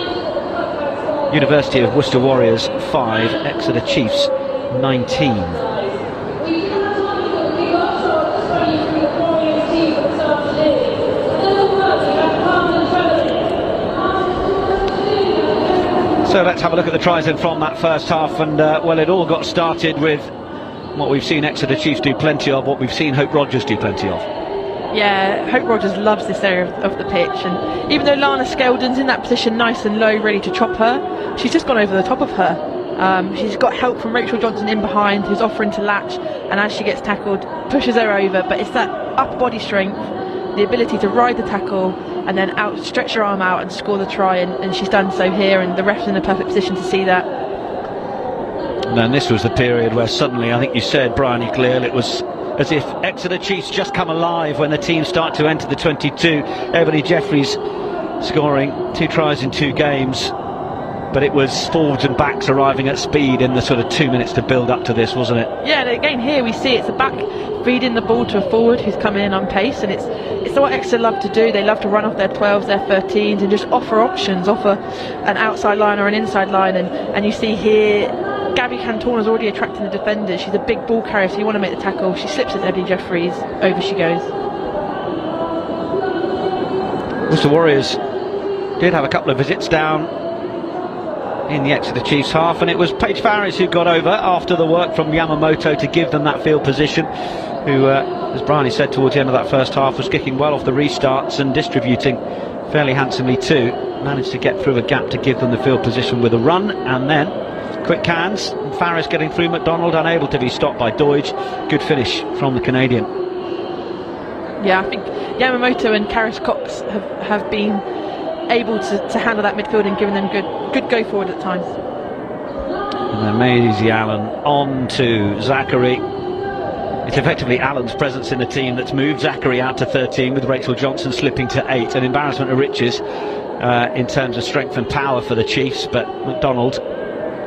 University of Worcester Warriors 5, Exeter Chiefs 19. So let's have a look at the tries in from that first half, and well, it all got started with what we've seen Exeter Chiefs do plenty of, what we've seen Hope Rogers do plenty of. Yeah, Hope Rogers loves this area of the pitch, and even though Lana Skeldon's in that position nice and low ready to chop her, she's just gone over the top of her. She's got help from Rachel Johnson in behind, who's offering to latch, and as she gets tackled pushes her over, but it's that upper body strength, the ability to ride the tackle and then stretch her arm out and score the try, and she's done so here, and the ref's in a perfect position to see that. And then this was the period where suddenly, I think you said, Bryony Cleal, it was as if Exeter Chiefs just come alive when the teams start to enter the 22. Ebony Jeffries scoring 2 tries in 2 games, but it was forwards and backs arriving at speed in the sort of 2 minutes to build up to this, wasn't it? Yeah, and again here we see it's the back feeding the ball to a forward who's coming in on pace, and it's what Exeter love to do. They love to run off their 12s, their 13s, and just offer options, offer an outside line or an inside line, and you see here Gabby Cantorna's already attracting the defenders. She's a big ball carrier, so you want to make the tackle. She slips at Ebony Jeffries, over she goes. Worcester Warriors did have a couple of visits down in the Exeter Chiefs half, and it was Paige Farris who got over after the work from Yamamoto to give them that field position, who, as Bryony said towards the end of that first half, was kicking well off the restarts and distributing fairly handsomely too. Managed to get through a gap to give them the field position with a run, and then quick hands, and Farris getting through MacDonald, unable to be stopped by Doidge. Good finish from the Canadian. Yeah, I think Yamamoto and Karis Cox have been able to handle that midfield and giving them good go forward at times. And then Maisie Allen on to Zachary. It's effectively Allen's presence in the team that's moved Zachary out to 13, with Rachel Johnson slipping to 8. An embarrassment of riches in terms of strength and power for the Chiefs, but MacDonald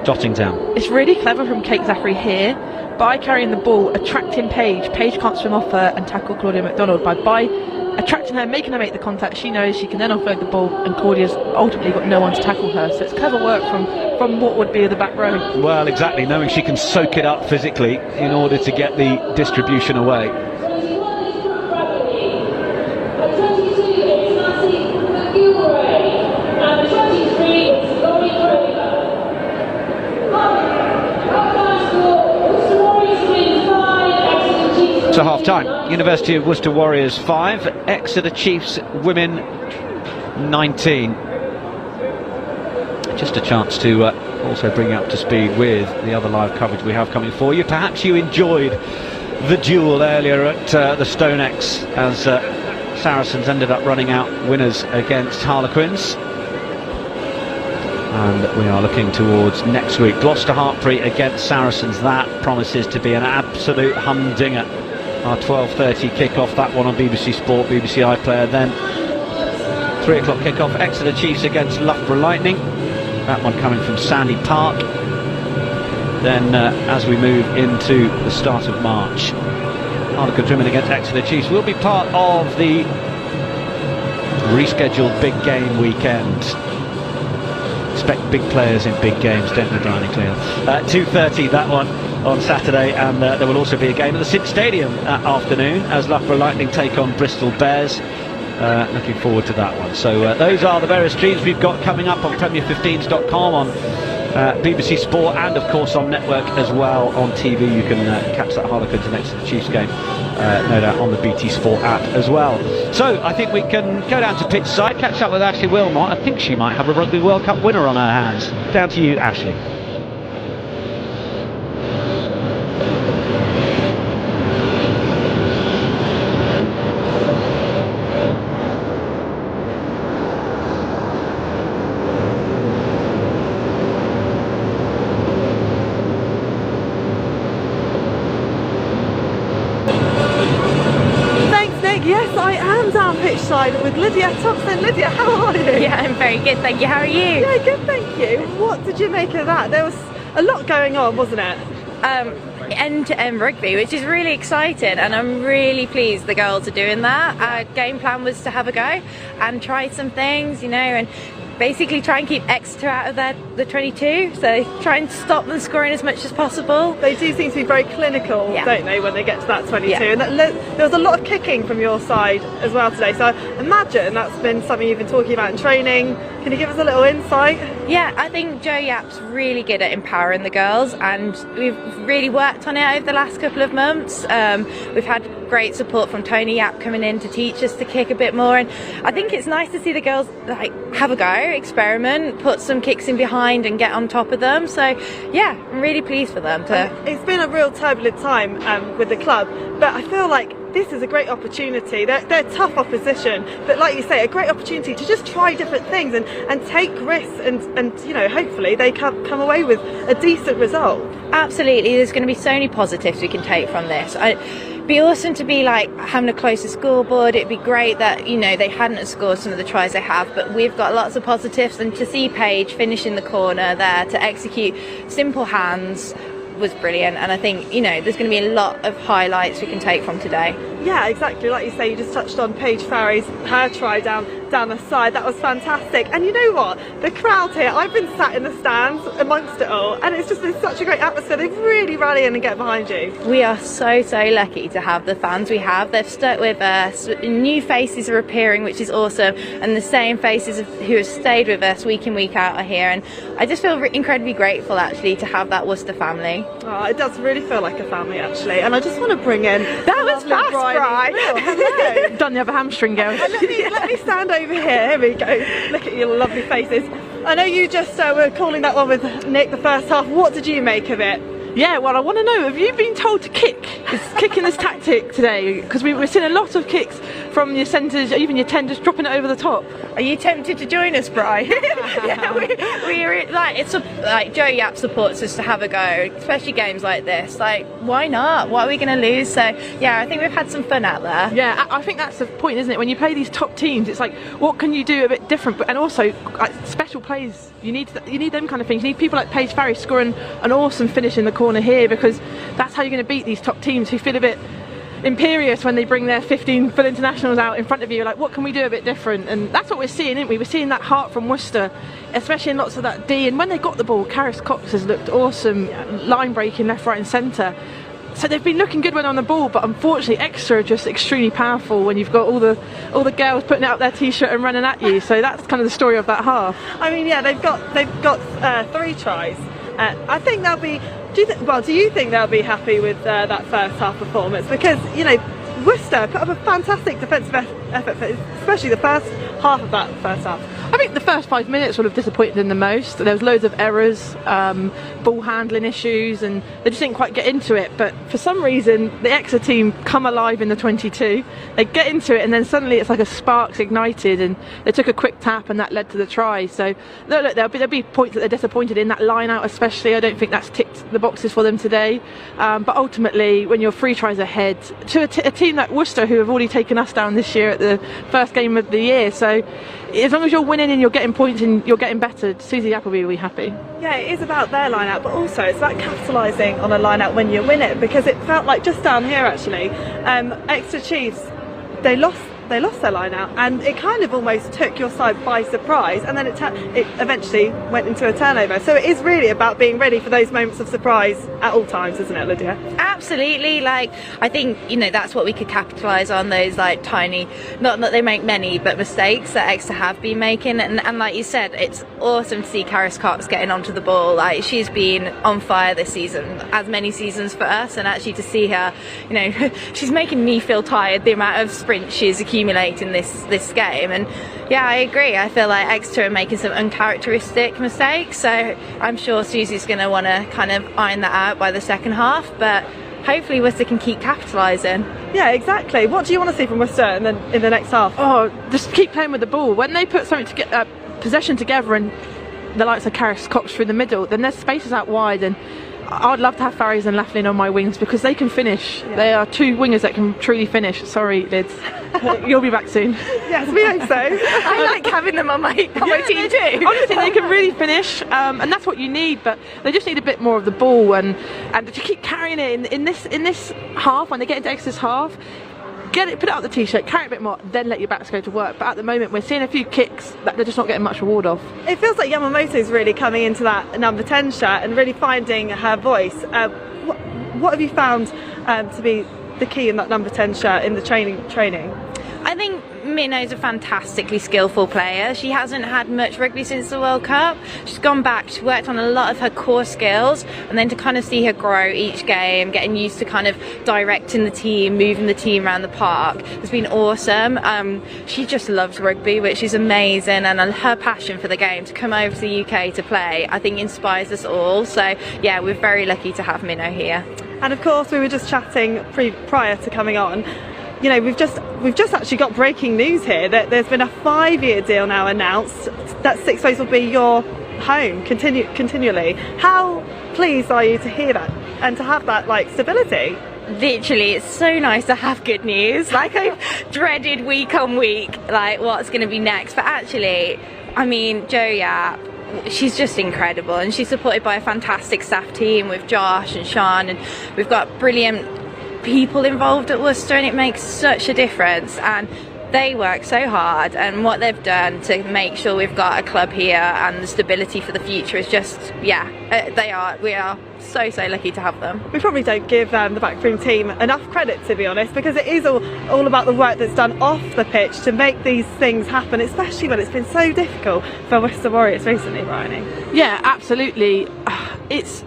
jotting down. It's really clever from Kate Zachary here, by carrying the ball, attracting Paige. Paige can't swim off her and tackle Claudia MacDonald. By attracting her, making her make the contact, she knows she can then offload the ball, and Claudia's ultimately got no one to tackle her. So it's clever work from what would be the back row. Well, exactly, knowing she can soak it up physically in order to get the distribution away. So half-time, University of Worcester Warriors 5, Exeter Chiefs Women 19. Just a chance to also bring you up to speed with the other live coverage we have coming for you. Perhaps you enjoyed the duel earlier at the Stone X as Saracens ended up running out winners against Harlequins. And we are looking towards next week. Gloucester Hartpury against Saracens. That promises to be an absolute humdinger. Our 12:30 kickoff, that one on BBC Sport, BBC iPlayer. Then 3 o'clock kickoff, Exeter Chiefs against Loughborough Lightning. That one coming from Sandy Park. Then as we move into the start of March, Harlequins women against Exeter Chiefs will be part of the rescheduled big game weekend. Expect big players in big games, don't we, Bryony Cleal? 2:30, that one on Saturday, and there will also be a game at the Sid Stadium that afternoon as Loughborough Lightning take on Bristol Bears. Looking forward to that one. So those are the various streams we've got coming up on Premier15s.com, on BBC Sport, and of course on network as well on TV. You can catch that Harlequins and Exeter Chiefs game, no doubt, on the BT Sport app as well. So I think we can go down to pitch side, catch up with Ashley Wilmot. I think she might have a Rugby World Cup winner on her hands. Down to you, Ashley. Yes, I am down pitch side with Lydia Thompson. Lydia, how are you? Yeah, I'm very good, thank you. How are you? Yeah, good, thank you. What did you make of that? There was a lot going on, wasn't it? End-to-end rugby, which is really exciting, and I'm really pleased the girls are doing that. Our game plan was to have a go and try some things, you know, and basically try and keep Exeter out of the 22, so try and stop them scoring as much as possible. They do seem to be very clinical, don't they, when they get to that 22? Yeah. And there was a lot of kicking from your side as well today, so I imagine that's been something you've been talking about in training. Can you give us a little insight? Yeah, I think Jo Yap's really good at empowering the girls, and we've really worked on it over the last couple of months. We've had great support from Tony Yap coming in to teach us to kick a bit more, and I think it's nice to see the girls like have a go, experiment, put some kicks in behind and get on top of them. So yeah, I'm really pleased for them to... It's been a real turbulent time with the club, but I feel like this is a great opportunity. They're tough opposition, but like you say, a great opportunity to just try different things and take risks, and you know, hopefully they come away with a decent result. Absolutely, there's going to be so many positives we can take from this. It'd be awesome to be like having a closer scoreboard. It'd be great that, you know, they hadn't scored some of the tries they have, but we've got lots of positives, and to see Paige finish in the corner there to execute simple hands was brilliant. And I think, you know, there's going to be a lot of highlights we can take from today. Yeah, exactly. Like you say, you just touched on Paige Farry's, her try down the side. That was fantastic. And you know what? The crowd here, I've been sat in the stands amongst it all, and it's just been such a great atmosphere. They really rally in and get behind you. We are so lucky to have the fans we have. They've stuck with us. New faces are appearing, which is awesome, and the same faces who have stayed with us week in, week out are here, and I just feel incredibly grateful actually to have that Worcester family. Oh, it does really feel like a family actually, and I just want to bring in that was fast, Bri. Hello. Done the other hamstring, girls. Let me stand over here. Here we go. Look at your lovely faces. I know you just were calling that one with Nick the first half. What did you make of it? Yeah, well, I want to know, have you been told to kick? Is kicking this tactic today? Because we're seeing a lot of kicks from your centres, even your 10, just dropping it over the top. Are you tempted to join us, Bri? Yeah, we're like, it's like Jo Yap supports us to have a go, especially games like this. Like, why not? What are we going to lose? So yeah, I think we've had some fun out there. Yeah, I think that's the point, isn't it? When you play these top teams, it's like, what can you do a bit different? And also, special plays. You need them kind of things. You need people like Paige Farry scoring an awesome finish in the corner here, because that's how you're going to beat these top teams who feel a bit imperious when they bring their 15 full internationals out in front of you. Like, what can we do a bit different? And that's what we're seeing, isn't we? We're seeing that heart from Worcester, especially in lots of that D. And when they got the ball, Caris Cox has looked awesome, line breaking left, right and centre. So they've been looking good when on the ball, but unfortunately Exeter are just extremely powerful when you've got all the girls putting out their t-shirt and running at you. So that's kind of the story of that half. I mean, yeah, they've got 3 tries. I think they'll be. Do you think they'll be happy with that first half performance? Because, you know, Worcester put up a fantastic defensive effort, especially the first half of that first half. I think the first 5 minutes would have disappointed them the most. There was loads of errors, ball handling issues, and they just didn't quite get into it. But for some reason, the Exeter team come alive in the 22. They get into it, and then suddenly it's like a spark's ignited, and they took a quick tap, and that led to the try. So look, there'll be points that they're disappointed in. That line out especially, I don't think that's ticked the boxes for them today. But ultimately, when you're 3 tries ahead to a team like Worcester, who have already taken us down this year at the first game of the year, so as long as you're winning and you're getting points and you're getting better, Susie Appleby will be happy. Yeah, it is about their line out, but also it's about capitalising on a line out when you win it, because it felt like just down here actually, Exeter Chiefs, they lost their line out, and it kind of almost took your side by surprise, and then it eventually went into a turnover. So it is really about being ready for those moments of surprise at all times, isn't it, Lydia? Absolutely. Like, I think, you know, that's what we could capitalise on, those like tiny, not that they make many, but mistakes that Exeter have been making. And like you said, it's awesome to see Karis Cox getting onto the ball. Like, she's been on fire this season, as many seasons for us, and actually to see her, you know, she's making me feel tired, the amount of sprints she's accumulating this game. And yeah, I agree. I feel like Exeter are making some uncharacteristic mistakes, so I'm sure Susie's going to want to kind of iron that out by the second half, but hopefully Worcester can keep capitalising. Yeah, exactly. What do you want to see from Worcester in the next half? Oh, just keep playing with the ball. When they put something to get possession together, and the likes of Karis Cox through the middle, then there's spaces out wide, and I'd love to have Farries and Laughlin on my wings, because they can finish. Yeah. They are 2 wingers that can truly finish. Sorry, Lids. You'll be back soon. Yes, we hope so. I like having them on my team too. Honestly, they can really finish, and that's what you need. But they just need a bit more of the ball, and to keep carrying it in this half. When they get into Exeter's half, put it up the t-shirt, carry it a bit more, then let your backs go to work. But at the moment, we're seeing a few kicks that they're just not getting much reward off. It feels like Yamamoto's really coming into that number 10 shirt and really finding her voice. What have you found to be the key in that number 10 shirt in the training? I think Minno's a fantastically skillful player. She hasn't had much rugby since the World Cup. She's gone back, she's worked on a lot of her core skills, and then to kind of see her grow each game, getting used to kind of directing the team, moving the team around the park, has been awesome. She just loves rugby, which is amazing, and her passion for the game to come over to the UK to play, I think inspires us all. So yeah, we're very lucky to have Minno here. And of course, we were just chatting prior to coming on. You know, we've just actually got breaking news here that there's been a 5-year deal now announced that Six Ways will be your home continually. How pleased are you to hear that and to have that like stability? Literally, it's so nice to have good news. Like, I've dreaded week on week like what's going to be next, but actually, I mean, Jo Yap, she's just incredible, and she's supported by a fantastic staff team with Josh and Sean, and we've got brilliant people involved at Worcester, and it makes such a difference. And they work so hard, and what they've done to make sure we've got a club here and the stability for the future is just, yeah, we are so lucky to have them. We probably don't give the backroom team enough credit, to be honest, because it is all about the work that's done off the pitch to make these things happen, especially when it's been so difficult for Worcester Warriors recently, Bryony. Yeah, absolutely. It's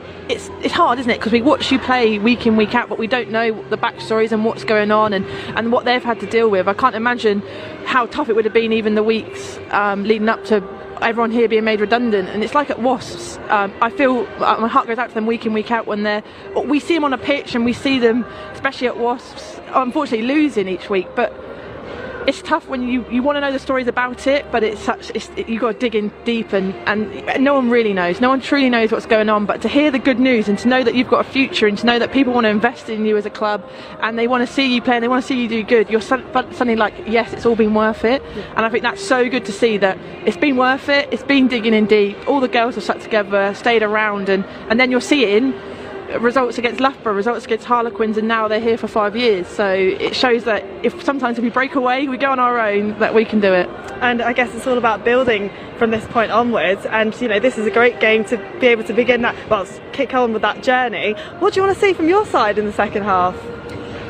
hard, isn't it? Because we watch you play week in, week out, but we don't know the backstories and what's going on and what they've had to deal with. I can't imagine how tough it would have been even the weeks leading up to everyone here being made redundant. And it's like at Wasps, I feel my heart goes out to them week in, week out when we see them on a pitch, and we see them, especially at Wasps, unfortunately losing each week. But it's tough when you want to know the stories about it, but you've got to dig in deep, and no one really knows. No one truly knows what's going on. But to hear the good news, and to know that you've got a future, and to know that people want to invest in you as a club, and they want to see you play, and they want to see you do good, you're suddenly like, yes, it's all been worth it. Yeah. And I think that's so good to see that it's been worth it. It's been digging in deep. All the girls have stuck together, stayed around, and then you'll see it in results against Loughborough, results against Harlequins, and now they're here for 5 years. So it shows that sometimes if we break away, we go on our own, that we can do it. And I guess it's all about building from this point onwards, and you know, this is a great game to be able to begin that, kick on with that journey. What do you want to see from your side in the second half?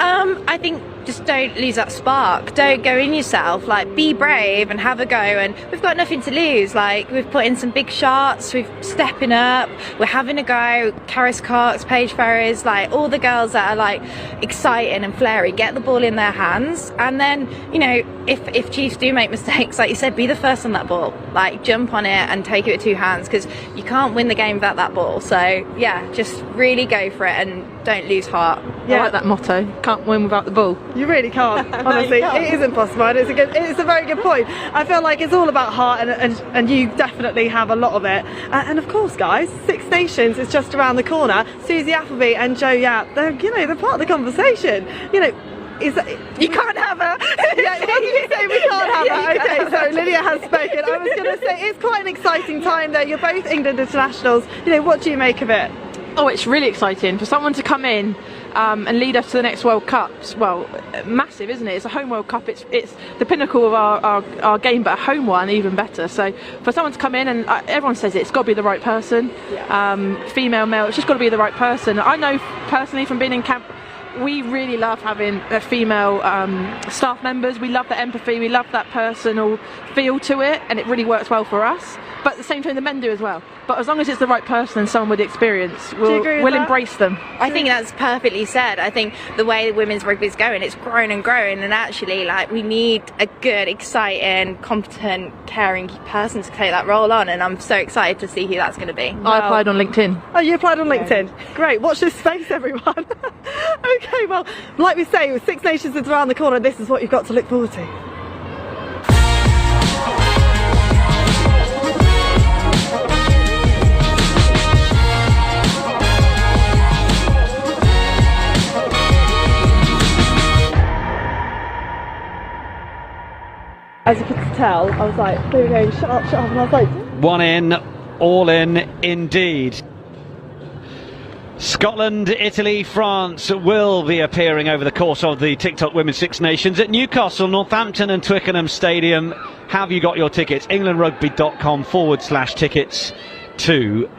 I think just don't lose that spark. Don't go in yourself. Like, be brave and have a go. And we've got nothing to lose. Like, we've put in some big shots. We're stepping up. We're having a go. Karis Cox, Paige Ferris, like all the girls that are like exciting and flary, get the ball in their hands. And then, you know, if Chiefs do make mistakes, like you said, be the first on that ball. Like, jump on it and take it with two hands, because you can't win the game without that ball. So yeah, just really go for it and don't lose heart. I like that motto. Can't win without the ball. You really can't, honestly. It is impossible, and it's a very good point. I feel like it's all about heart, and you definitely have a lot of it. And of course, guys, Six Nations is just around the corner. Susie Appleby and Joe Yap, they're part of the conversation. You know, you can't have her. Yeah, what did you say? We can't have her. Okay, so Lydia has spoken. I was going to say it's quite an exciting time though. You're both England internationals. You know, what do you make of it? Oh, it's really exciting for someone to come in and lead us to the next World Cups. Well, massive, isn't it? It's a home World Cup. It's the pinnacle of our game, but a home one even better. So for someone to come in, and everyone says it's got to be the right person, female, male, it's just got to be the right person. I know personally from being in camp, we really love having female staff members. We love the empathy, we love that personal feel to it, and it really works well for us. But at the same time, the men do as well. But as long as it's the right person and someone with experience, we'll embrace them. I think that's perfectly said. I think the way women's rugby is going, it's growing and growing, and actually, like, we need a good, exciting, competent, caring person to take that role on, and I'm so excited to see who that's going to be. I applied on LinkedIn. Oh, you applied on LinkedIn? Great, watch this space, everyone. Okay, well, like we say, with Six Nations is around the corner, this is what you've got to look forward to. As you could tell, I was like, they were going, shut up, and I was like... One in, all in indeed. Scotland, Italy, France will be appearing over the course of the TikTok Women's Six Nations at Newcastle, Northampton and Twickenham Stadium. Have you got your tickets? englandrugby.com/tickets to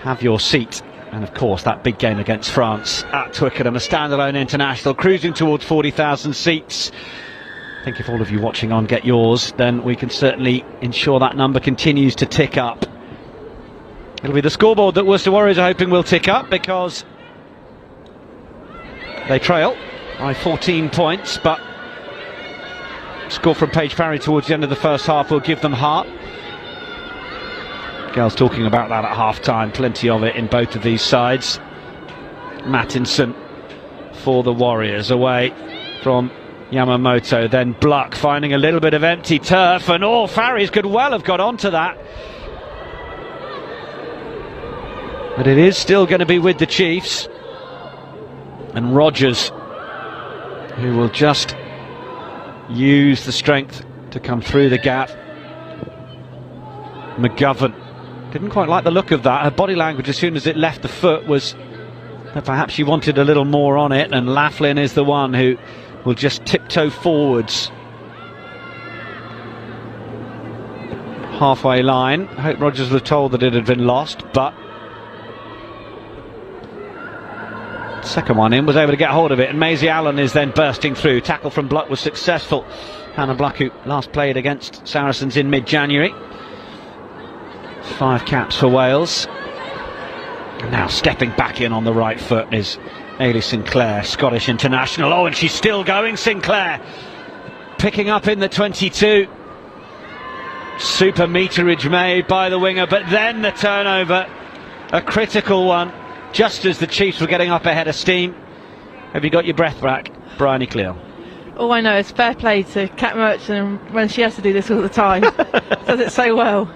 have your seat. And of course that big game against France at Twickenham, a standalone international cruising towards 40,000 seats. I think if all of you watching on get yours, then we can certainly ensure that number continues to tick up. It'll be the scoreboard that Worcester Warriors are hoping will tick up, because they trail by 14 points, but score from Paige Parry towards the end of the first half will give them heart. Girls talking about that at half time, plenty of it in both of these sides. Mattinson for the Warriors, away from Yamamoto, then Bluck finding a little bit of empty turf, and Farries could well have got onto that. But it is still going to be with the Chiefs, and Rogers, who will just use the strength to come through the gap. McGovern didn't quite like the look of that. Her body language as soon as it left the foot was that perhaps she wanted a little more on it, and Laughlin is the one who will just tiptoe forwards. Halfway line. I hope Rogers was told that it had been lost, but second one in, was able to get hold of it, and Maisie Allen is then bursting through. Tackle from Bluck was successful. Hannah Bluck, who last played against Saracens in mid-January. 5 caps for Wales. And now stepping back in on the right foot is Ailey Sinclair, Scottish international. Oh, and she's still going, Sinclair. Picking up in the 22. Super meterage made by the winger, but then the turnover, a critical one, just as the Chiefs were getting up ahead of steam. Have you got your breath back, Bryony Cleal? All I know is fair play to Kat Merchant when she has to do this all the time. Does it so well.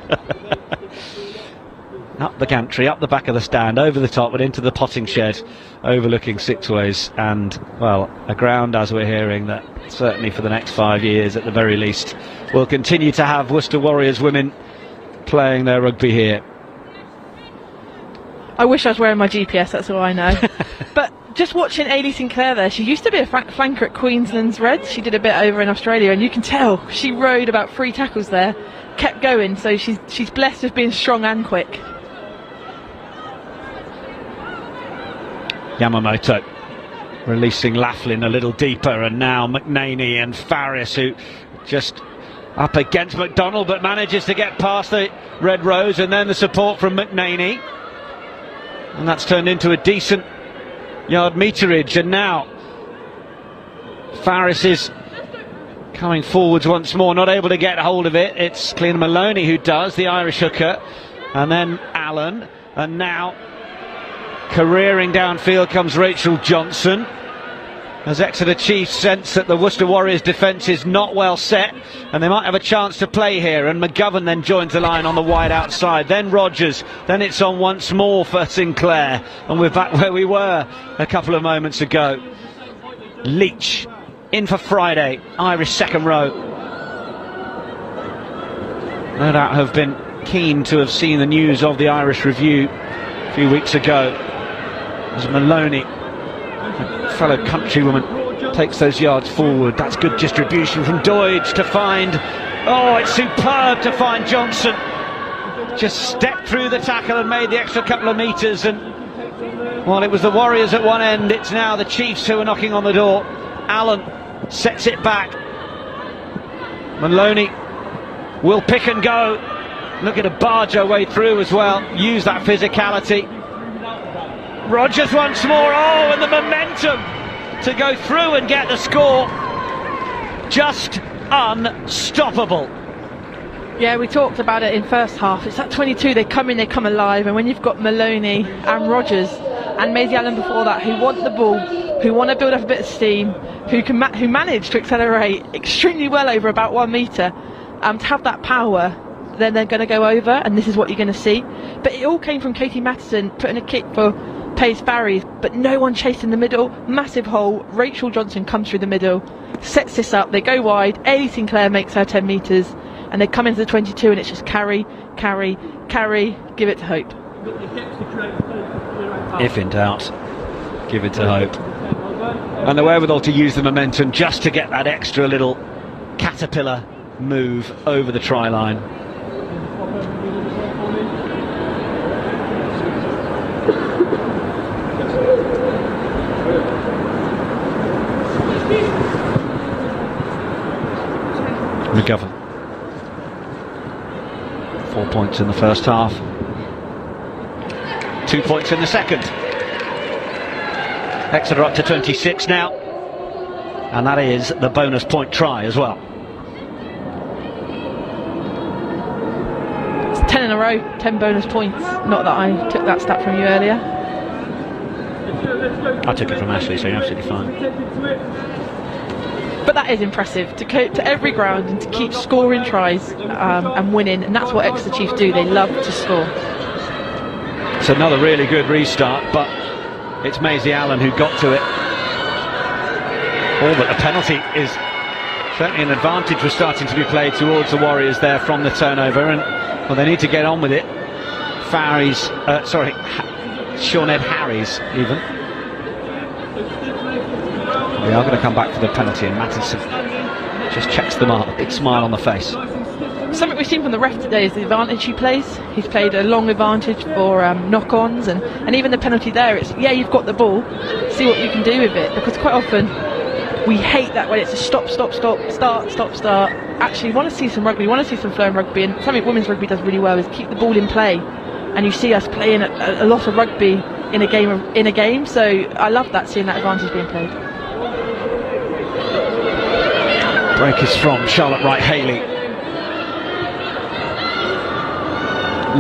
Up the gantry, up the back of the stand, over the top and into the potting shed overlooking Sixways, and, well, a ground, as we're hearing, that certainly for the next 5 years at the very least will continue to have Worcester Warriors women playing their rugby here. I wish I was wearing my GPS, that's all I know. But just watching Ailey Sinclair there, she used to be a flanker at Queensland's Reds. She did a bit over in Australia, and you can tell she rode about 3 tackles there, kept going, so she's blessed with being strong and quick. Yamamoto Releasing Laughlin a little deeper, and now McNaney and Farris, who just up against McDonald but manages to get past the Red Rose, and then the support from McNaney, and that's turned into a decent yard meterage. And now Farris is coming forwards once more, not able to get hold of it. It's Clean Maloney who does, the Irish hooker, and then Allen, and now careering downfield comes Rachel Johnson, as Exeter Chiefs sense that the Worcester Warriors defence is not well set and they might have a chance to play here. And McGovern then joins the line on the wide outside, then Rogers, then it's on once more for Sinclair, and we're back where we were a couple of moments ago. Leach in for Friday, Irish second row. No doubt have been keen to have seen the news of the Irish Review a few weeks ago, as Maloney, a fellow countrywoman, takes those yards forward. That's good distribution from Doidge to find, oh, it's superb to find Johnson. Just stepped through the tackle and made the extra couple of metres, and while it was the Warriors at one end, it's now the Chiefs who are knocking on the door. Allen sets it back. Maloney will pick and go. Look at a barge her way through as well. Use that physicality. Rogers once more. Oh, and the momentum to go through and get the score. Just unstoppable. Yeah, we talked about it in first half. It's at 22, they come in, they come alive, and when you've got Maloney and Rogers and Maisie Allen before that, who want the ball, who want to build up a bit of steam, who manage to accelerate extremely well over about 1 metre, to have that power, then they're going to go over, and this is what you're going to see. But it all came from Katie Matheson putting a kick for Paige Farries, but no one chased in the middle. Massive hole. Rachel Johnson comes through the middle, sets this up, they go wide. Ailey Sinclair makes her 10 metres, and they come into the 22, and it's just carry, carry, carry, give it to Hope. If in doubt, give it to Hope. And the wherewithal to use the momentum just to get that extra little caterpillar move over the try line. McGovern. 4 points in the first half, 2 points in the second. Exeter up to 26 now, and that is the bonus point try as well. It's 10 in a row, 10 bonus points. Not that I took that stat from you earlier. I took it from Ashley, so you're absolutely fine. But that is impressive, to go to every ground and to keep scoring tries and winning, and that's what Exeter Chiefs do. They love to score. It's another really good restart, but it's Maisie Allen who got to it. Oh, but the penalty is certainly an advantage was starting to be played towards the Warriors there from the turnover, and well, they need to get on with it. Shawned Harries even. They are going to come back for the penalty, and Matheson just checks them up, big smile on the face. Something we've seen from the ref today is the advantage he plays. He's played a long advantage for knock-ons, and even the penalty there, it's, yeah, you've got the ball, see what you can do with it, because quite often we hate that when it's a stop, start. Actually, we want to see some rugby, we want to see some flowing rugby, and something women's rugby does really well is keep the ball in play, and you see us playing a lot of rugby in a game, so I love that, seeing that advantage being played. Break is from Charlotte Wright-Haley.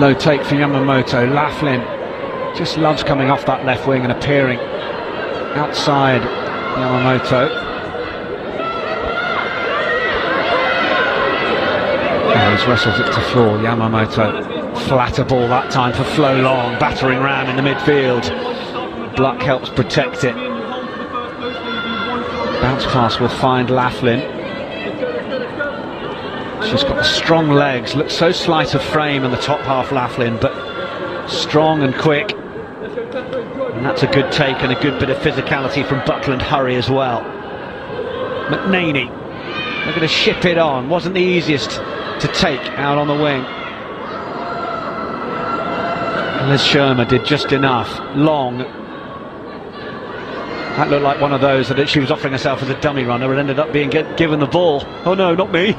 Low take for Yamamoto. Laughlin just loves coming off that left wing and appearing outside Yamamoto. Harris wrestles it to floor. Yamamoto, flatter ball that time for Flo Long, battering ram in the midfield. Bluck helps protect it. Bounce pass will find Laughlin. She's got strong legs, looks so slight of frame in the top half, Laughlin, but strong and quick. And that's a good take and a good bit of physicality from Buckland Hurry as well. McNaney, they're going to ship it on. Wasn't the easiest to take out on the wing. Liz Shermer did just enough. Long That looked like one of those that she was offering herself as a dummy runner and ended up being given the ball. Oh no, not me.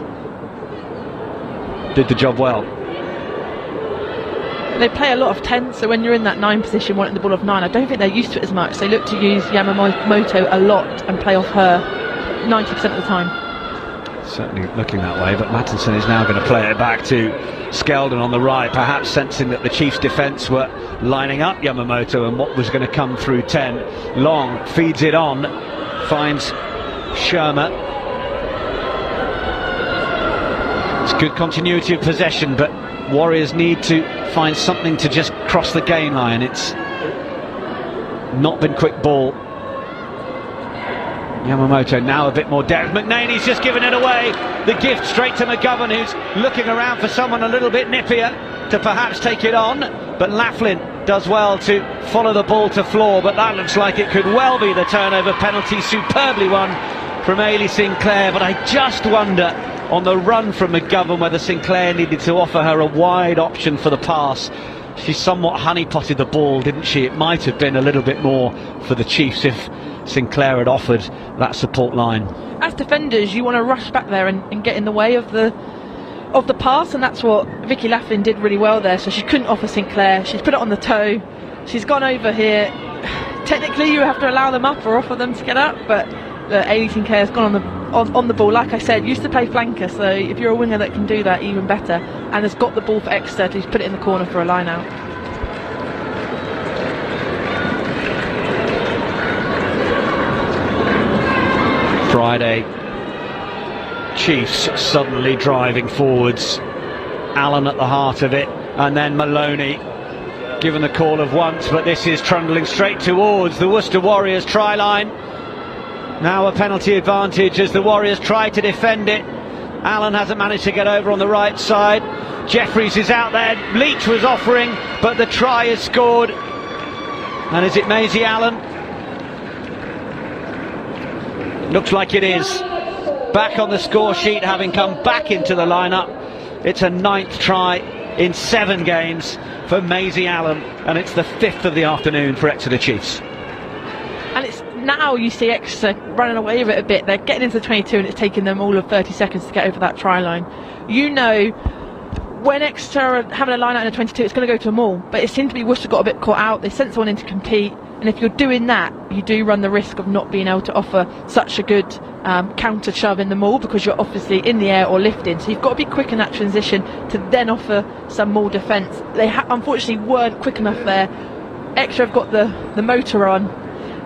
Did the job well. They play a lot of 10, so when you're in that 9 position wanting the ball of 9, I don't think they're used to it as much. They look to use Yamamoto a lot and play off her 90% of the time. Certainly looking that way, but Mattinson is now going to play it back to Skeldon on the right, perhaps sensing that the Chiefs' defence were lining up Yamamoto and what was going to come through 10. Long feeds it on, finds Shermer. It's good continuity of possession, but Warriors need to find something to just cross the gain line. It's not been quick ball. Yamamoto now a bit more depth. McNaney's just given it away. The gift straight to McGovern, who's looking around for someone a little bit nippier to perhaps take it on. But Laughlin does well to follow the ball to floor, but that looks like it could well be the turnover penalty. Superbly won from Ailey Sinclair, but I just wonder on the run from McGovern whether Sinclair needed to offer her a wide option for the pass. She somewhat honeypotted the ball, didn't she? It might have been a little bit more for the Chiefs if Sinclair had offered that support line. As defenders, you want to rush back there and get in the way of the pass, and that's what Vicky Laughlin did really well there. So she couldn't offer Sinclair. She's put it on the toe. She's gone over here. Technically, you have to allow them up or offer them to get up, but Ailey Sinclair's gone on the ball. Like I said, used to play flanker, so if you're a winger that can do that, even better. And has got the ball for Exeter to put it in the corner for a line out. Friday, Chiefs suddenly driving forwards. Allen at the heart of it, and then Maloney given the call of once, but this is trundling straight towards the Worcester Warriors try line. Now a penalty advantage as the Warriors try to defend it. Allen hasn't managed to get over on the right side. Jeffries is out there. Leach was offering, but the try is scored. And is it Maisie Allen? Looks like it is. Back on the score sheet, having come back into the lineup. It's a 9th try in 7 games for Maisie Allen, and it's the 5th of the afternoon for Exeter Chiefs. And it's now you see Exeter running away with it a bit. They're getting into the 22 and it's taking them all of 30 seconds to get over that try line. You know, when Exeter are having a line out in a 22, it's going to go to them all. But it seemed to be Worcester got a bit caught out. They sent someone in to compete. And if you're doing that, you do run the risk of not being able to offer such a good counter shove in the maul, because you're obviously in the air or lifting. So you've got to be quick in that transition to then offer some maul defence. They unfortunately weren't quick enough there. Exeter have got the motor on,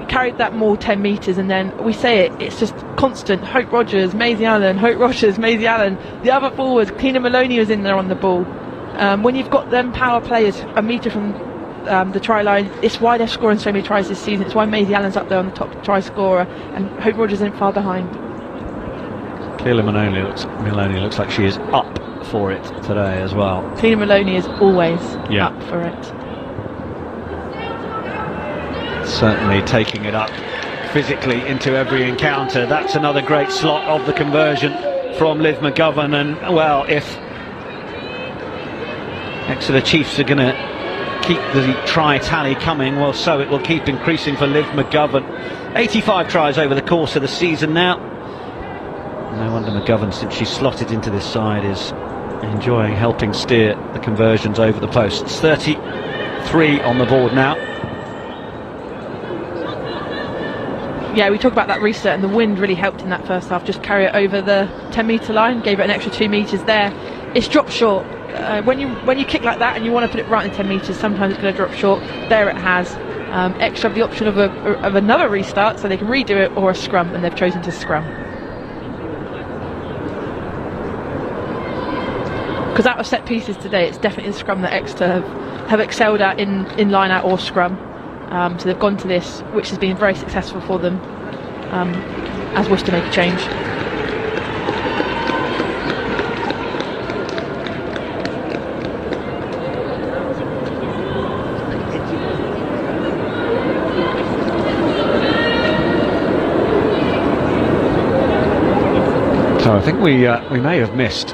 carried that maul 10 metres, and then we say it's just constant. Hope Rogers, Maisie Allen, Hope Rogers, Maisie Allen. The other forwards, Tina Maloney was in there on the ball. When you've got them power players a metre from the try line, it's why they're scoring so many tries this season. It's why Maisie Allen's up there on the top try scorer, and Hope Rogers isn't far behind. Clearly Maloney looks like she is up for it today as well. Tina Maloney is always up for it. Certainly taking it up physically into every encounter. That's another great slot of the conversion from Liv McGovern, and well, if Exeter Chiefs are going to keep the try tally coming, well, so it will keep increasing for Liv McGovern. 85 tries over the course of the season now. No wonder McGovern, since she slotted into this side, is enjoying helping steer the conversions over the posts. 33 on the board now. Yeah, we talk about that reset, and the wind really helped in that first half. Just carry it over the 10 metre line, gave it an extra 2 metres there. It's dropped short. When you kick like that and you want to put it right in 10 metres, sometimes it's going to drop short. There it has. Extra have the option of another restart, so they can redo it, or a scrum, and they've chosen to scrum. Because out of set pieces today, it's definitely the scrum that Exeter have excelled at in line out or scrum. So they've gone to this, which has been very successful for them, as Worcester make a change. So I think we may have missed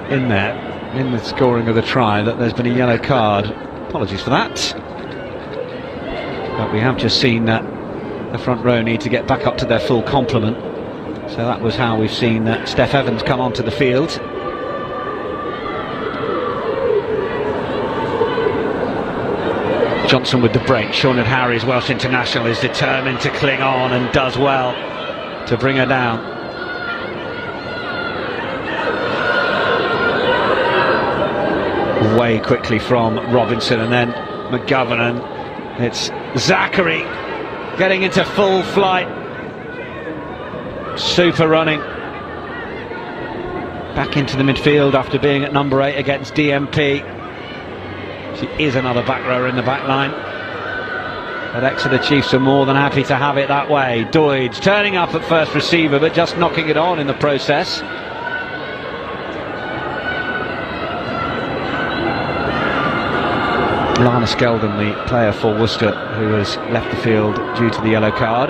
in the scoring of the try that there's been a yellow card. Apologies for that. But we have just seen the front row need to get back up to their full complement. So that was how we've seen Steph Evans come onto the field. Johnson with the break. Sean Harry's Welsh international is determined to cling on and does well to bring her down. Way quickly from Robinson, and then McGovern, and it's Zachary getting into full flight. Super running back into the midfield after being at number 8 against DMP. She is another back rower in the back line, but Exeter Chiefs are more than happy to have it that way. Doidge turning up at first receiver, but just knocking it on in the process. Lana Skeldon, the player for Worcester, who has left the field due to the yellow card.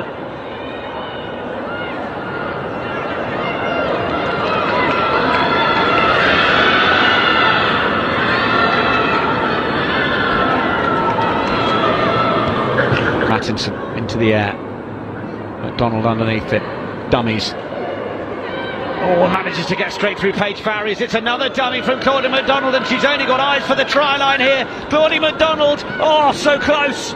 Mattinson into the air. McDonald underneath it. Dummies. Oh, manages to get straight through Paige Farries. It's another dummy from Claudia MacDonald, and she's only got eyes for the try line here. Claudia MacDonald, oh, so close.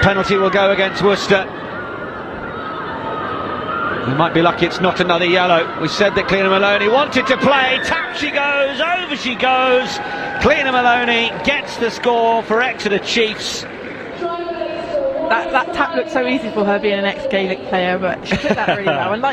Penalty will go against Worcester. We might be lucky it's not another yellow. We said that Cleena Maloney wanted to play. Tap she goes, over she goes. Cleena Maloney gets the score for Exeter Chiefs. That tap looked so easy for her being an ex-Gaelic player, but she took that really well. And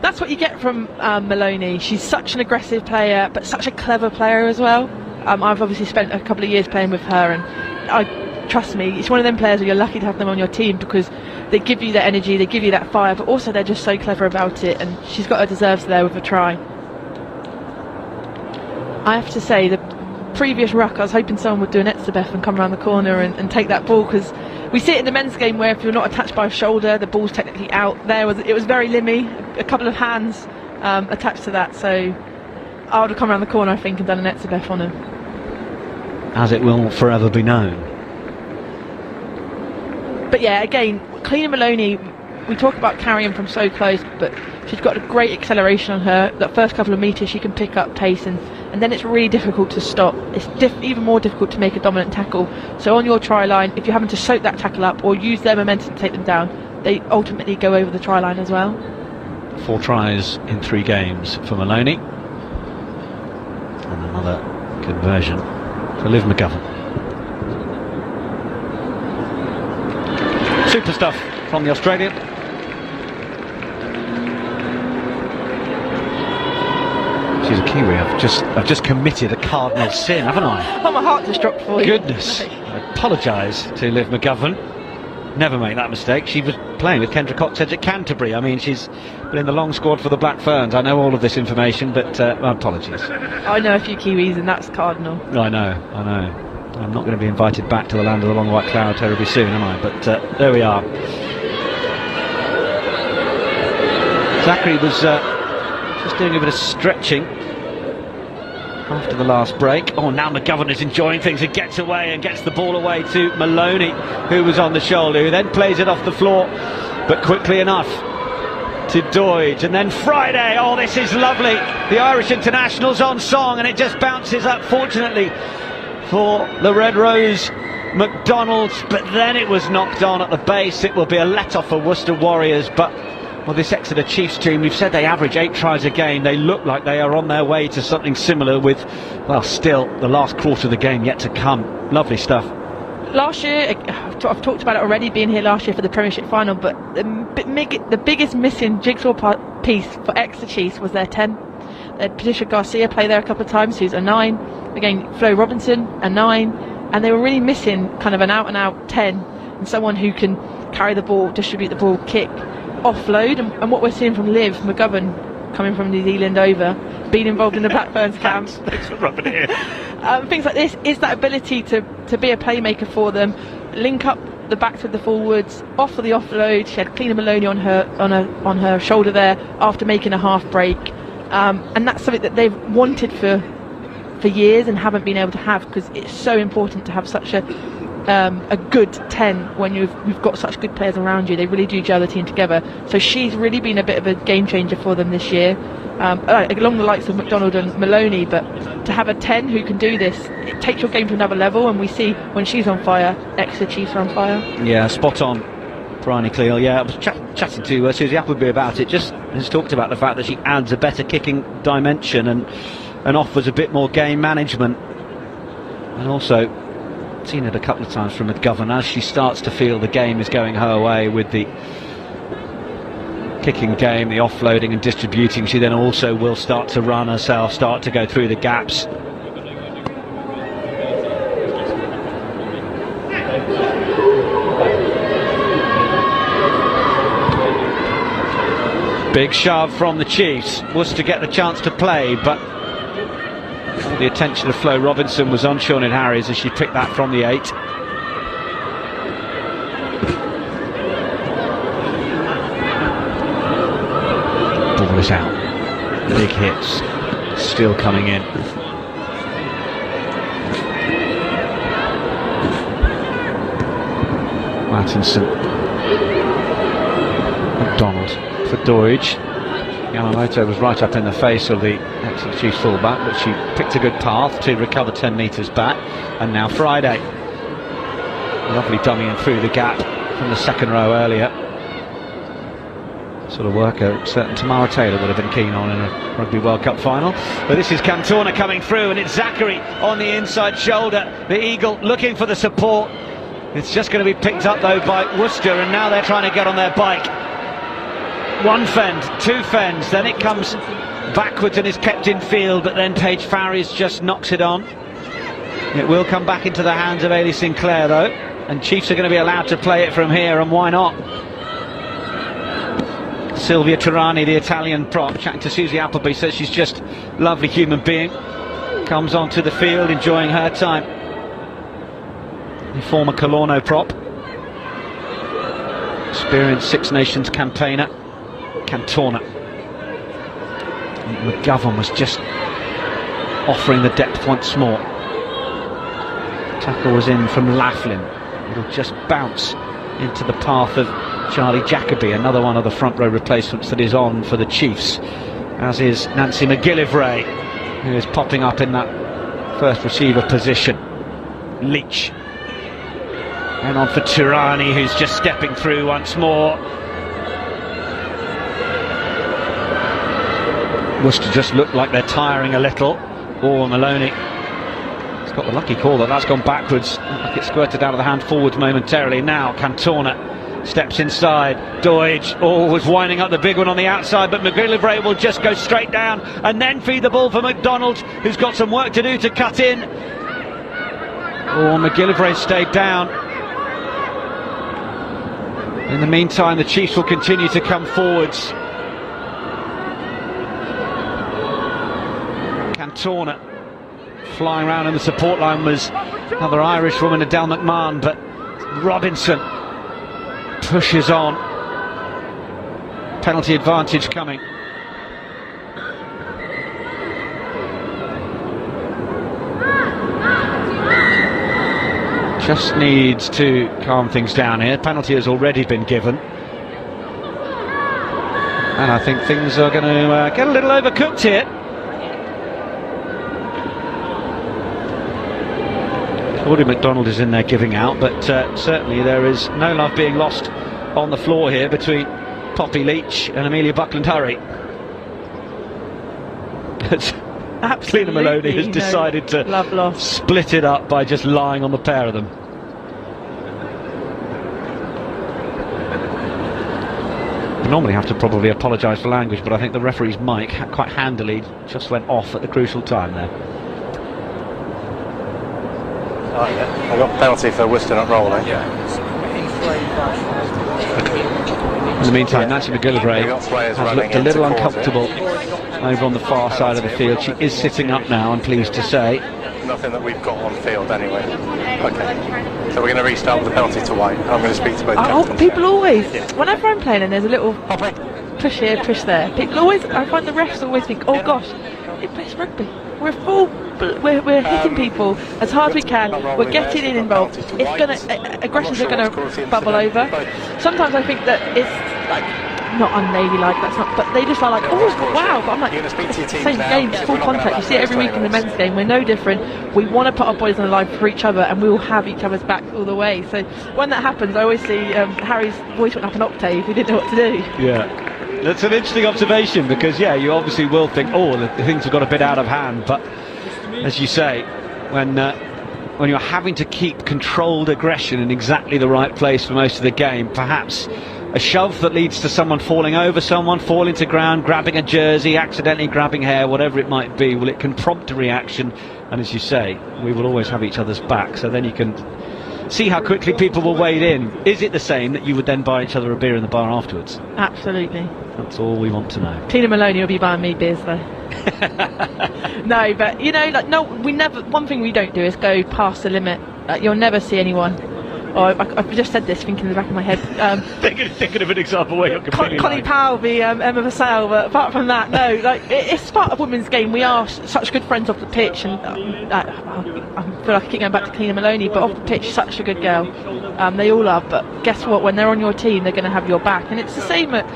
that's what you get from Maloney. She's such an aggressive player, but such a clever player as well. I've obviously spent a couple of years playing with her, and trust me, it's one of them players where you're lucky to have them on your team because they give you that energy, they give you that fire, but also they're just so clever about it, and she's got her deserves there with a try. I have to say, the previous ruck, I was hoping someone would do an Etzebeth and come around the corner and take that ball, because we see it in the men's game where if you're not attached by a shoulder, the ball's technically out. It was very limmy, a couple of hands attached to that, so I would have come around the corner, I think, and done an Etzebeth on her. As it will forever be known. But yeah, again, Cleena Maloney, we talk about carrying from so close, but she's got a great acceleration on her. That first couple of metres she can pick up pace, and then it's really difficult to stop. It's even more difficult to make a dominant tackle. So on your try line, if you're having to soak that tackle up or use their momentum to take them down, they ultimately go over the try line as well. 4 tries in 3 games for Maloney, and another conversion for Liv McGovern. Super stuff from the Australian. She's a Kiwi. I've just committed a cardinal sin, haven't I? Oh, my heart just dropped for you. Goodness. I apologise to Liv McGovern. Never make that mistake. She was playing with Kendra Cocksedge at Canterbury. I mean, she's been in the long squad for the Black Ferns. I know all of this information, but apologies. I know a few Kiwis, and that's cardinal. I know. I'm not going to be invited back to the land of the long white cloud terribly soon, am I? But there we are. Zachary was just doing a bit of stretching after the last break. Oh, now McGovern is enjoying things and gets away and gets the ball away to Maloney, who was on the shoulder, who then plays it off the floor, but quickly enough to Doidge, and then Friday. Oh, this is lovely. The Irish international's on song, and it just bounces up, fortunately for the Red Rose McDonald's, but then it was knocked on at the base. It will be a let-off for Worcester Warriors, but well, this Exeter Chiefs team, we've said they average 8 tries a game. They look like they are on their way to something similar with, well, still the last quarter of the game yet to come. Lovely stuff. Last year, I've talked about it already, being here last year for the Premiership final, but the biggest missing jigsaw piece for Exeter Chiefs was their 10. They had Patricia Garcia play there a couple of times, who's a 9. Again, Flo Robinson, a 9. And they were really missing kind of an out-and-out 10, and someone who can carry the ball, distribute the ball, kick, offload. And what we're seeing from Liv McGovern, coming from New Zealand over, being involved in the Black Ferns camp. Thanks for rubbing it in. Things like this is that ability to be a playmaker for them, link up the backs with the forwards, offer the offload. She had Cleena Maloney on her shoulder there after making a half break, and that's something that they've wanted for years and haven't been able to have, because it's so important to have such a a good 10 when you've got such good players around you. They really do gel the team together. So she's really been a bit of a game changer for them this year, along the likes of McDonald and Maloney. But to have a 10 who can do this, it takes your game to another level, and we see when she's on fire, Exeter Chiefs are on fire. Yeah, spot on, Bryony Cleal. Yeah, I was chatting to Susie Appleby about it, just has talked about the fact that she adds a better kicking dimension and offers a bit more game management, and also seen it a couple of times from McGovern as she starts to feel the game is going her way with the kicking game, the offloading and distributing. She then also will start to run herself, start to go through the gaps. Big shove from the Chiefs. Worcester get the chance to play, but all the attention of Flo Robinson was on Sinead Harries as she picked that from the 8. Ball is out. Big hits still coming in. Mattinson, McDonald for Doidge. Yamamoto was right up in the face of the Exeter Chiefs fullback, but she picked a good path to recover 10 metres back. And now Friday, lovely dummying through the gap from the second row earlier. Sort of work a certain Tamara Taylor would have been keen on in a Rugby World Cup final. But this is Cantona coming through, and it's Zachary on the inside shoulder. The Eagle looking for the support. It's just going to be picked up though by Worcester, and now they're trying to get on their bike. One fend, two fends, then it comes backwards and is kept in field, but then Paige Farries just knocks it on. It will come back into the hands of Ailey Sinclair though, and Chiefs are going to be allowed to play it from here, and why not? Silvia Turani, the Italian prop, chatting to Susie Appleby, says she's just a lovely human being. Comes onto the field enjoying her time. The former Colorno prop, experienced Six Nations campaigner, Cantona. McGovern was just offering the depth once more. Tackle was in from Laughlin. It'll just bounce into the path of Charlie Jacoby, another one of the front row replacements that is on for the Chiefs, as is Nancy McGillivray, who is popping up in that first receiver position. Leach. And on for Turani, who's just stepping through once more. Worcester just look like they're tiring a little. Or Maloney has got the lucky call that's gone backwards. Like it squirted out of the hand forwards momentarily. Now Cantona steps inside. Doidge was winding up the big one on the outside, but McGillivray will just go straight down and then feed the ball for McDonald, who's got some work to do to cut in. McGillivray stayed down. In the meantime, the Chiefs will continue to come forwards. Cantona flying around in the support line was another Irish woman, Adele McMahon, but Robinson pushes on. Penalty advantage coming. Just needs to calm things down here. Penalty has already been given, and I think things are going to get a little overcooked here. Claudia McDonald is in there giving out, but certainly there is no love being lost on the floor here between Poppy Leach and Amelia Buckland-Hurry. Absolutely, Maloney has decided to split it up by just lying on the pair of them. I normally have to probably apologise for language, but I think the referee's mic quite handily just went off at the crucial time there. I got penalty for Worcester not rolling. In the meantime, Nancy McGillivray has looked a little uncomfortable over on the far side of the field. She is sitting up now, I'm pleased to say. Nothing that we've got on field anyway. Okay, so we're going to restart with the penalty to White. I'm going to speak to both captains. People always, whenever I'm playing and there's a little push here, push there. People always, I find the refs always think, oh gosh, it's rugby. We're hitting people as hard as we can. We're getting involved. Aggressions are gonna bubble over. Sometimes I think that it's like not unladylike. That's not. But they just are like, oh wow. But I'm like, it's the same game. It's full contact. You see it every week in the men's game. We're no different. We want to put our bodies on the line for each other, and we will have each other's backs all the way. So when that happens, I always see Harry's voice went up an octave. He didn't know what to do. Yeah. That's an interesting observation because, yeah, you obviously will think, oh, the things have got a bit out of hand. But as you say, when you're having to keep controlled aggression in exactly the right place for most of the game, perhaps a shove that leads to someone falling over someone, falling to ground, grabbing a jersey, accidentally grabbing hair, whatever it might be, well, it can prompt a reaction. And as you say, we will always have each other's back. So then you can see how quickly people will wade in. Is it the same that you would then buy each other a beer in the bar afterwards? Absolutely. That's all we want to know. Tina Maloney will be buying me beers though. No, but you know, like, no, we never. One thing we don't do is go past the limit. You'll never see anyone. Or I've just said this, thinking in the back of my head. Thinking of an example where you're completely Connie Powell v Emma Vassell, but apart from that, no. Like it's part of women's game. We are such good friends off the pitch, and I feel like I keep going back to Tina Maloney, but off the pitch, such a good girl. They all are. But guess what? When they're on your team, they're going to have your back, and it's the same at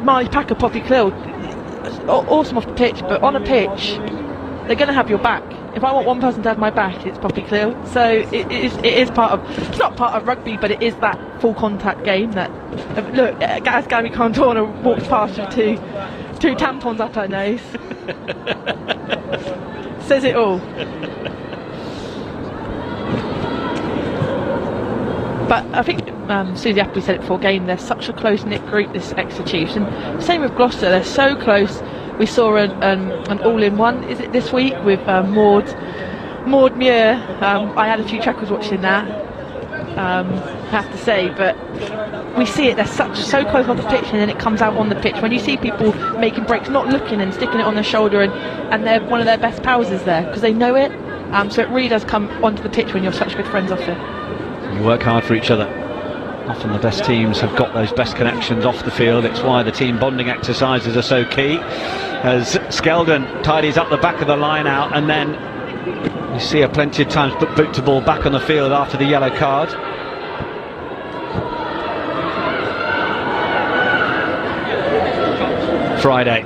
Marley Packer, Poppy Clill. Awesome off the pitch, but on a pitch, they're going to have your back. If I want one person to have my back, it's Poppy Clill. So it is part of. It's not part of rugby, but it is that full contact game. That look, as Gabby Cantona walks past with two tampons up her nose, says it all. But I think Susie Appley said it before game. They're such a close knit group, this Exeter Chiefs, and same with Gloucester. They're so close. We saw an all-in-one, is it this week, with Maud Muir. I had a few chuckles watching that, I have to say, but we see it, they're so close on the pitch, and then it comes out on the pitch. When you see people making breaks, not looking and sticking it on their shoulder, and they're one of their best pals is there, because they know it, so it really does come onto the pitch when you're such good friends off it. You work hard for each other. Often the best teams have got those best connections off the field. It's why the team bonding exercises are so key. As Skeldon tidies up the back of the line out, and then you see her plenty of times put boot to ball back on the field after the yellow card. Friday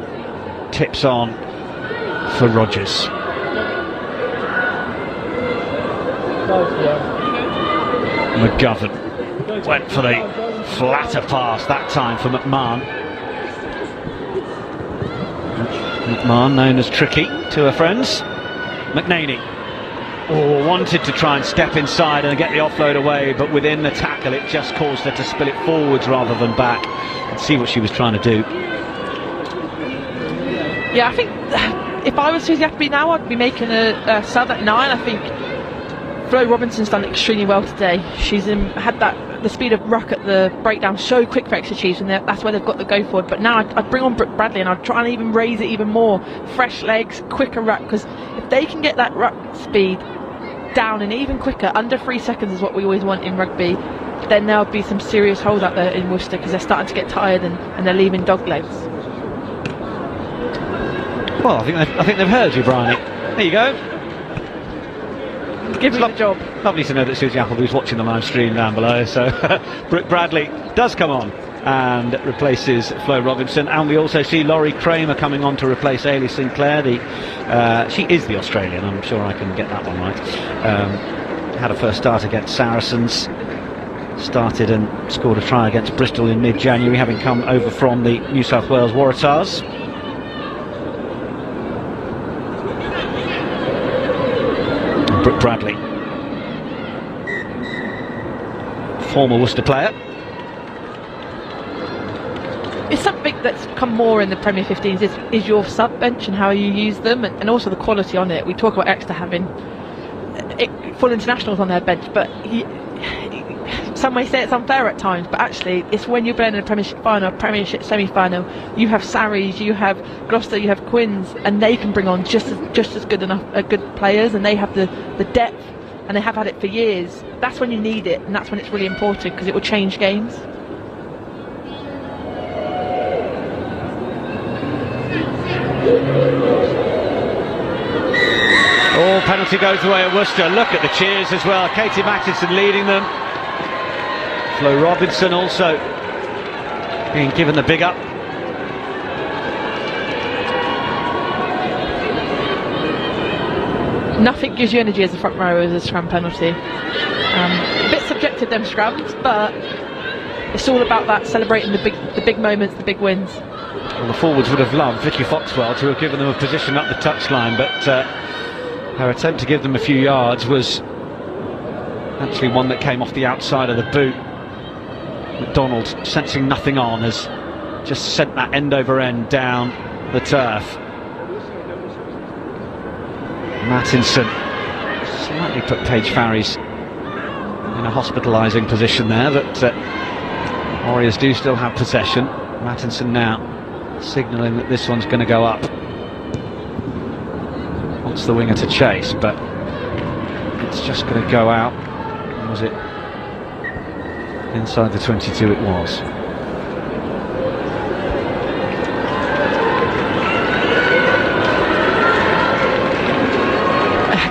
tips on for Rogers. McGovern went for the flatter pass that time for McMahon. McMahon, known as Tricky to her friends. McNaney wanted to try and step inside and get the offload away, but within the tackle it just caused her to spill it forwards rather than back. And see what she was trying to do. Yeah, I think if I was Susie Appley now, I'd be making a sub at 9. I think Flo Robinson's done extremely well today. She's had the speed of ruck at the breakdown so quick for Exeter Chiefs, and that's where they've got to go forward. But now I'd bring on Brooke Bradley, and I'd try and even raise it even more. Fresh legs, quicker ruck, because if they can get that ruck speed down and even quicker, under 3 seconds is what we always want in rugby, then there'll be some serious holes out there in Worcester, because they're starting to get tired and they're leaving dog legs. Well, I think they've heard you, Bryony. There you go. Give me the job. Lovely to know that Susie Appleby's watching the live stream down below. So Brooke Bradley does come on and replaces Flo Robinson, and we also see Laurie Kramer coming on to replace Ailey Sinclair. She is the Australian, I'm sure I can get that one right. Had a first start against Saracens, started and scored a try against Bristol in mid-January, having come over from the New South Wales Waratahs. Brooke Bradley, former Worcester player. It's something that's come more in the Premier 15s is your sub bench and how you use them, and also the quality on it. We talk about Exeter having full internationals on their bench, but some may say it's unfair at times, but actually it's when you're playing in a Premiership final, a Premiership semi-final, you have Sarries, you have Gloucester, you have Quinns, and they can bring on just as good players, and they have the depth, and they have had it for years. That's when you need it, and that's when it's really important, because it will change games. Penalty goes the way of Worcester. Look at the cheers as well. Katie Mattinson leading them. Flo Robinson also being given the big up. Nothing gives you energy as a front rower as a scrum penalty. A bit subjective, them scrums, but it's all about that, celebrating the big moments, the big wins. Well, the forwards would have loved Vicky Foxwell to have given them a position up the touchline, but her attempt to give them a few yards was actually one that came off the outside of the boot. McDonald, sensing nothing on, has just sent that end over end down the turf. Mattinson slightly put Paige Farries in a hospitalising position there, but Warriors do still have possession. Mattinson now signalling that this one's going to go up. Wants the winger to chase, but it's just going to go out. Was it inside the 22? It was.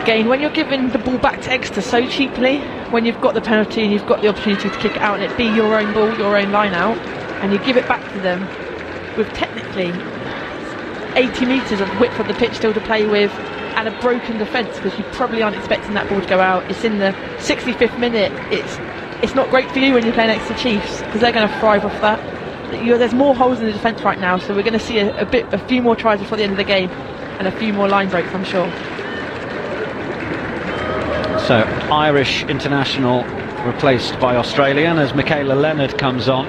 Again, when you're giving the ball back to Exeter so cheaply, when you've got the penalty and you've got the opportunity to kick it out and it be your own ball, your own line out, and you give it back to them with technically 80 metres of width of the pitch still to play with and a broken defence, because you probably aren't expecting that ball to go out. It's in the 65th minute. It's not great for you when you're playing Exeter Chiefs, because they're going to thrive off that. There's more holes in the defence right now, so we're going to see a few more tries before the end of the game and a few more line breaks, I'm sure. So, Irish international replaced by Australian as Michaela Leonard comes on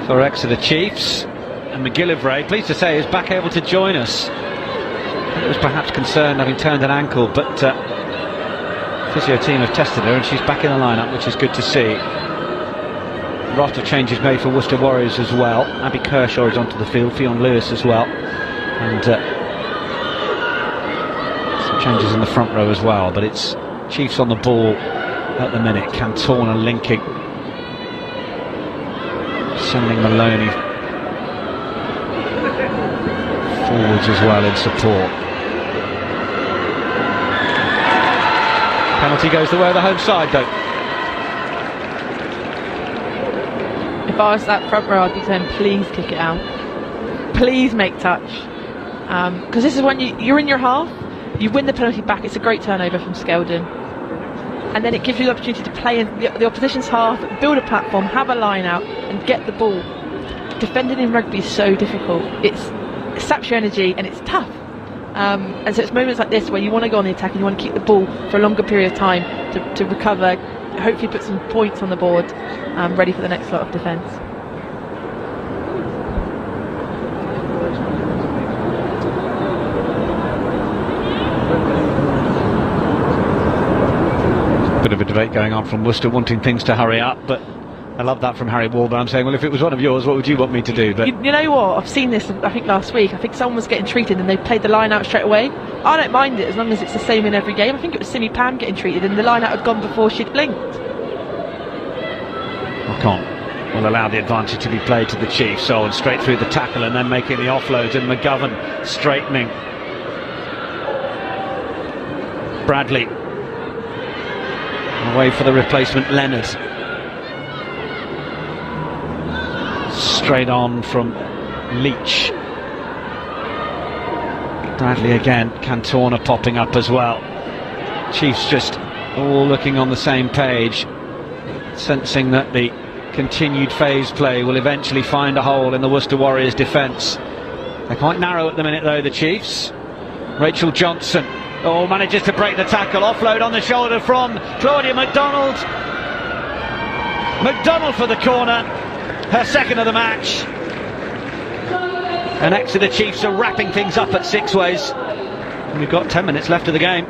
for Exeter Chiefs. And McGillivray, pleased to say, is back able to join us. He was perhaps concerned having turned an ankle, but physio team have tested her and she's back in the lineup, which is good to see. Raft of changes made for Worcester Warriors as well. Abby Kershaw is onto the field, Fionn Lewis as well. And some changes in the front row as well, but it's Chiefs on the ball at the minute. Cantona linking, sending Maloney forwards as well in support. Penalty goes the way of the home side though. If I was that front row, I'd be saying please kick it out, please make touch, because this is when you're in your half, you win the penalty back. It's a great turnover from Skeldon, and then it gives you the opportunity to play in the opposition's half, build a platform, have a line out and get the ball. Defending in rugby is so difficult. It saps your energy and it's tough, and so it's moments like this where you want to go on the attack and you want to keep the ball for a longer period of time to recover, hopefully put some points on the board, ready for the next lot of defence. Bit of a debate going on from Worcester wanting things to hurry up, but I love that from Harry Warburton saying, well, if it was one of yours, what would you want me to do? But you know what, I've seen this, I think last week, I think someone was getting treated and they played the line out straight away. I don't mind it as long as it's the same in every game. I think it was Simi Pam getting treated and the line out had gone before she'd blinked. Ocon will allow the advantage to be played to the Chiefs. So and straight through the tackle and then making the offload, and McGovern straightening. Bradley away for the replacement Leonard. Straight on from Leach. Bradley again, Cantona popping up as well. Chiefs just all looking on the same page, sensing that the continued phase play will eventually find a hole in the Worcester Warriors defence. They're quite narrow at the minute though, the Chiefs. Rachel Johnson manages to break the tackle, offload on the shoulder from Claudia McDonald. McDonald for the corner, her second of the match. And Exeter Chiefs are wrapping things up at Six Ways. And we've got 10 minutes left of the game.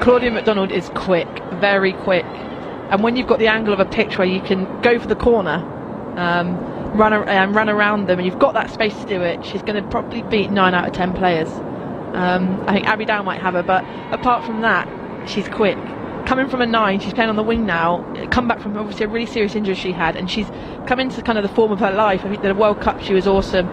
Claudia McDonald is quick, very quick. And when you've got the angle of a pitch where you can go for the corner, run around them, and you've got that space to do it, she's going to probably beat 9 out of 10 players. I think Abby Dow might have her, but apart from that, she's quick. Coming from a 9, she's playing on the wing now, come back from obviously a really serious injury she had, and she's come into kind of the form of her life. I think the World Cup she was awesome,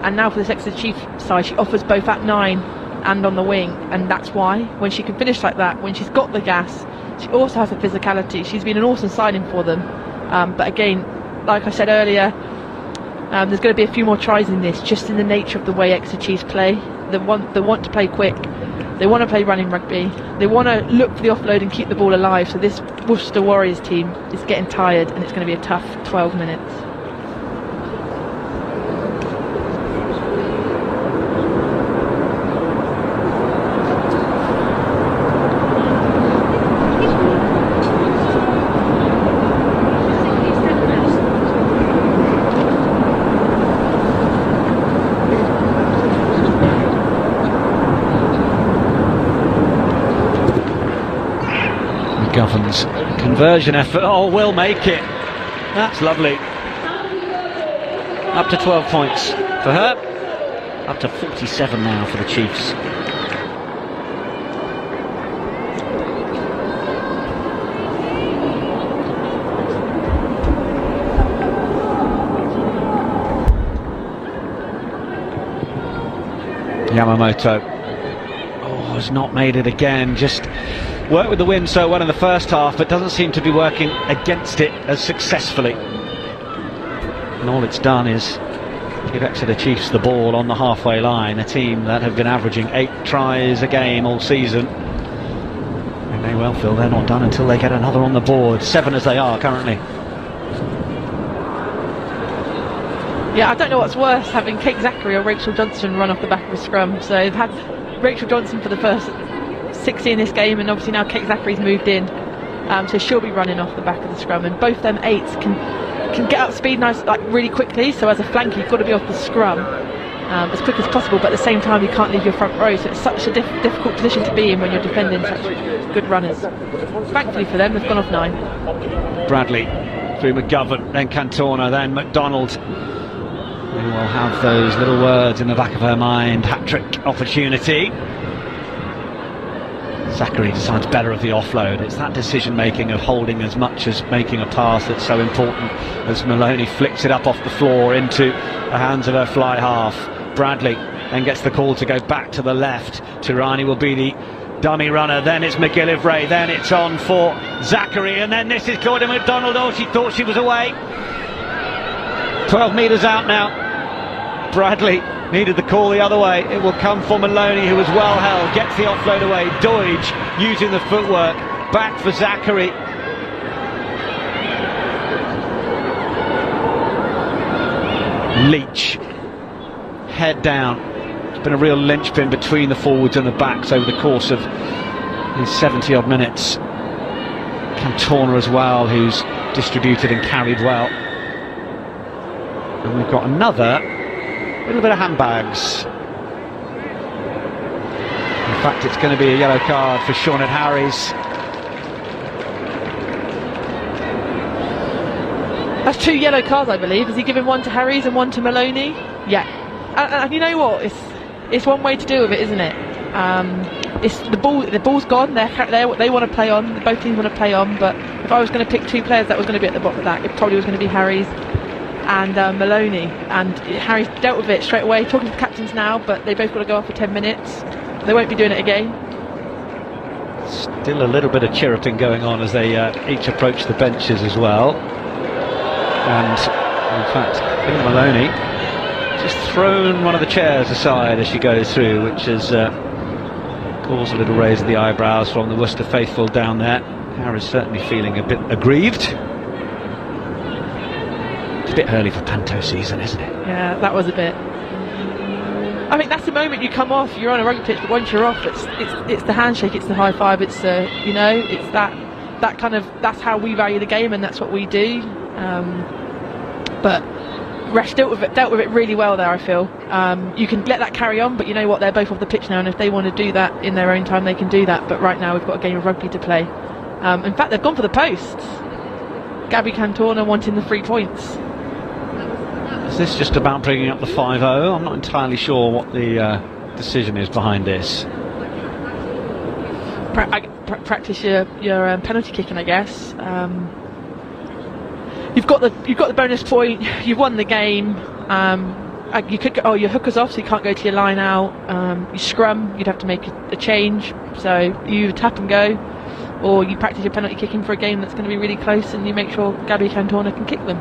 and now for this Exeter Chiefs side she offers both at 9 and on the wing, and that's why when she can finish like that, when she's got the gas, she also has the physicality. She's been an awesome signing for them, but again, like I said earlier, there's going to be a few more tries in this, just in the nature of the way Exeter Chiefs play. They want to play quick, they want to play running rugby, they want to look for the offload and keep the ball alive. So this Worcester Warriors team is getting tired, and it's going to be a tough 12 minutes. Governs conversion effort. Oh, will make it. That's lovely. Up to 12 points for her. Up to 47 now for the Chiefs. Yamamoto. Oh, has not made it again. Just worked with the wind so well in the first half, but doesn't seem to be working against it as successfully. And all it's done is give Exeter Chiefs the ball on the halfway line, a team that have been averaging 8 tries a game all season. They may well feel they're not done until they get another on the board, 7 as they are currently. Yeah, I don't know what's worse, having Kate Zachary or Rachel Johnson run off the back of a scrum. So they've had Rachel Johnson for the first 60 in this game, and obviously now Kate Zachary's moved in, so she'll be running off the back of the scrum, and both them 8s can get up speed nice, like really quickly. So as a flanker, you've got to be off the scrum as quick as possible, but at the same time you can't leave your front row, so it's such a difficult position to be in when you're defending such good runners. Thankfully for them, they've gone off 9. Bradley through McGovern, then Cantona, then McDonald, who will have those little words in the back of her mind. Hat-trick opportunity. Zachary decides better of the offload. It's that decision making of holding as much as making a pass that's so important, as Maloney flicks it up off the floor into the hands of her fly half. Bradley then gets the call to go back to the left. Tirani will be the dummy runner, then it's McGillivray, then it's on for Zachary, and then this is Claudia McDonald. Oh, she thought she was away. 12 metres out now. Bradley needed the call the other way. It will come for Maloney, who was well held, gets the offload away. Doidge using the footwork, back for Zachary. Leach, head down. It's been a real linchpin between the forwards and the backs over the course of these 70 odd minutes. Cantona as well, who's distributed and carried well. And we've got another little bit of handbags. In fact, it's going to be a yellow card for Shawnette Harries. That's 2 yellow cards, I believe. Has he given one to Harries and one to Maloney? Yeah. And you know what? It's one way to deal with it, isn't it? It's the ball's gone. They want to play on. Both teams want to play on. But if I was going to pick 2 players that was going to be at the bottom of that, it probably was going to be Harries and Maloney. And Harry's dealt with it straight away, talking to the captains now, but they both got to go off for 10 minutes. They won't be doing it again. Still a little bit of chirruping going on as they each approach the benches as well. And in fact, Maloney just thrown one of the chairs aside as she goes through, which has caused a little raise of the eyebrows from the Worcester faithful down there. Harry's certainly feeling a bit aggrieved. It's a bit early for Panto season, isn't it? Yeah, that was a bit. I think that's the moment you come off. You're on a rugby pitch, but once you're off, it's the handshake, it's the high five, it's it's that kind of, that's how we value the game, and that's what we do. But Resh dealt with it really well there, I feel. You can let that carry on, but you know what, they're both off the pitch now, and if they want to do that in their own time, they can do that. But right now we've got a game of rugby to play. In fact, they've gone for the posts. Gabby Cantona wanting the 3 points. Is this just about bringing up the 5-0? I'm not entirely sure what the decision is behind this. Practice your penalty kicking, I guess. You've got the bonus point. You've won the game. you could go, oh, your hooker's off, so you can't go to your line out. You scrum, you'd have to make a change. So you tap and go, or you practice your penalty kicking for a game that's going to be really close, and you make sure Gabby Cantona can kick them.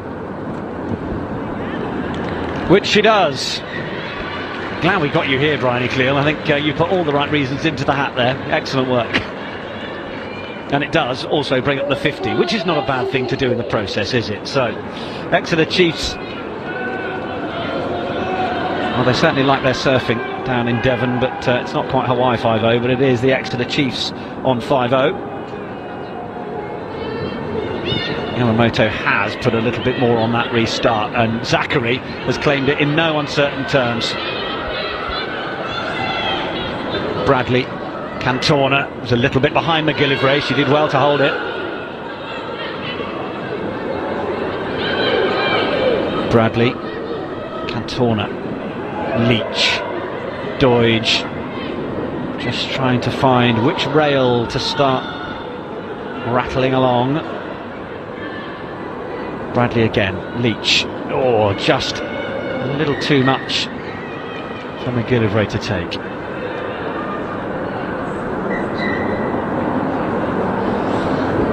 Which she does. Glad we got you here, Bryony Cleal. I think you put all the right reasons into the hat there. Excellent work. And it does also bring up the 50, which is not a bad thing to do in the process, is it? So, Exeter Chiefs. Well, they certainly like their surfing down in Devon, but it's not quite Hawaii 5-0, but it is the Exeter Chiefs on 5-0. Yamamoto has put a little bit more on that restart, and Zachary has claimed it in no uncertain terms. Bradley, Cantona was a little bit behind McGillivray. She did well to hold it. Bradley, Cantona, Leach, Doidge, just trying to find which rail to start rattling along. Bradley again, Leach, oh, just a little too much for McGillivray to take.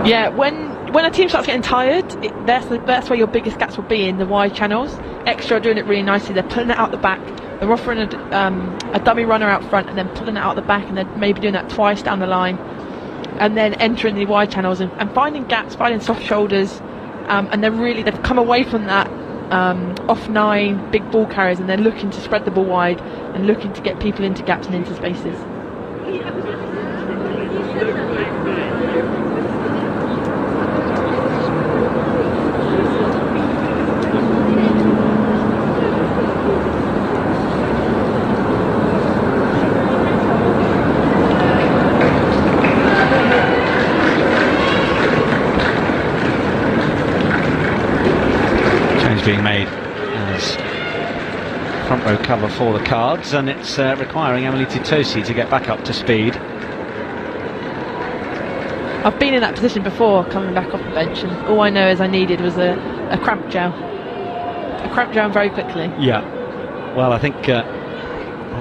Yeah, when a team starts getting tired, that's where your biggest gaps will be, in the wide channels. Exeter are doing it really nicely. They're pulling it out the back. They're offering a dummy runner out front and then pulling it out the back, and then maybe doing that twice down the line, and then entering the wide channels and finding gaps, finding soft shoulders. And they've come away from that off 9 big ball carriers, and they're looking to spread the ball wide and looking to get people into gaps and into spaces. Being made as front row cover for the Cards, and it's requiring Emily Titosi to get back up to speed. I've been in that position before, coming back off the bench, and all I know is I needed was a cramp gel. A cramp gel very quickly. Yeah. Well, I think when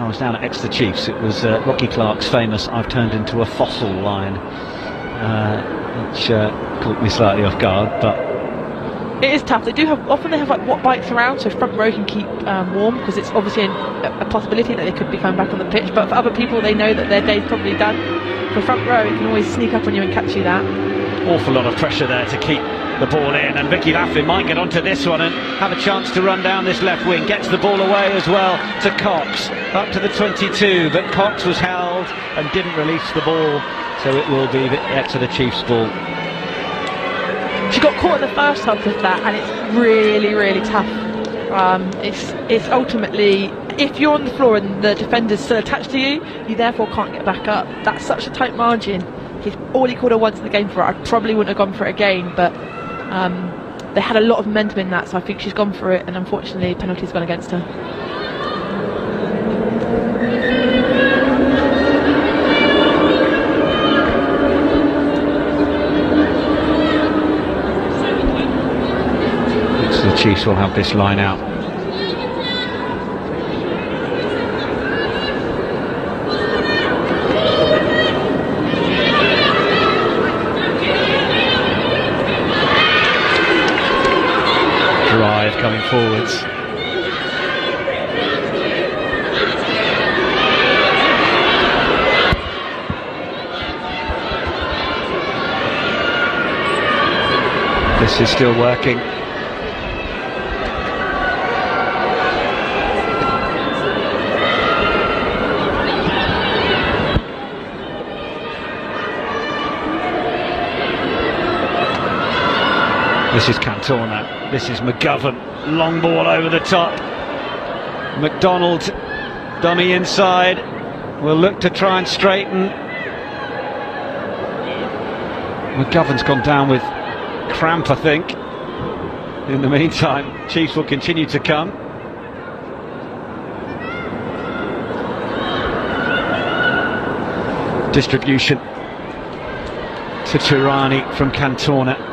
I was down at Exeter Chiefs, it was Rocky Clark's famous "I've turned into a fossil" line, which caught me slightly off guard, but it is tough. They have like what bikes around, so front row can keep warm, because it's obviously a possibility that they could be coming back on the pitch. But for other people, they know that their day's probably done. For front row, it can always sneak up on you and catch you that. Awful lot of pressure there to keep the ball in, and Vicky Laughlin might get onto this one and have a chance to run down this left wing. Gets the ball away as well to Cox, up to the 22, but Cox was held and didn't release the ball, so it will be the Exeter Chiefs ball. She got caught in the first half of that, and it's really, really tough. It's ultimately, if you're on the floor and the defender's still attached to you, you therefore can't get back up. That's such a tight margin. He's already called her once in the game for it. I probably wouldn't have gone for it again, but they had a lot of momentum in that, so I think she's gone for it, and unfortunately penalty's gone against her. The Chiefs will have this line out. Drive coming forwards. This is still working. This is Cantona, this is McGovern, long ball over the top. McDonald, dummy inside, will look to try and straighten. McGovern's gone down with cramp, I think. In the meantime, Chiefs will continue to come. Distribution to Tirani from Cantona.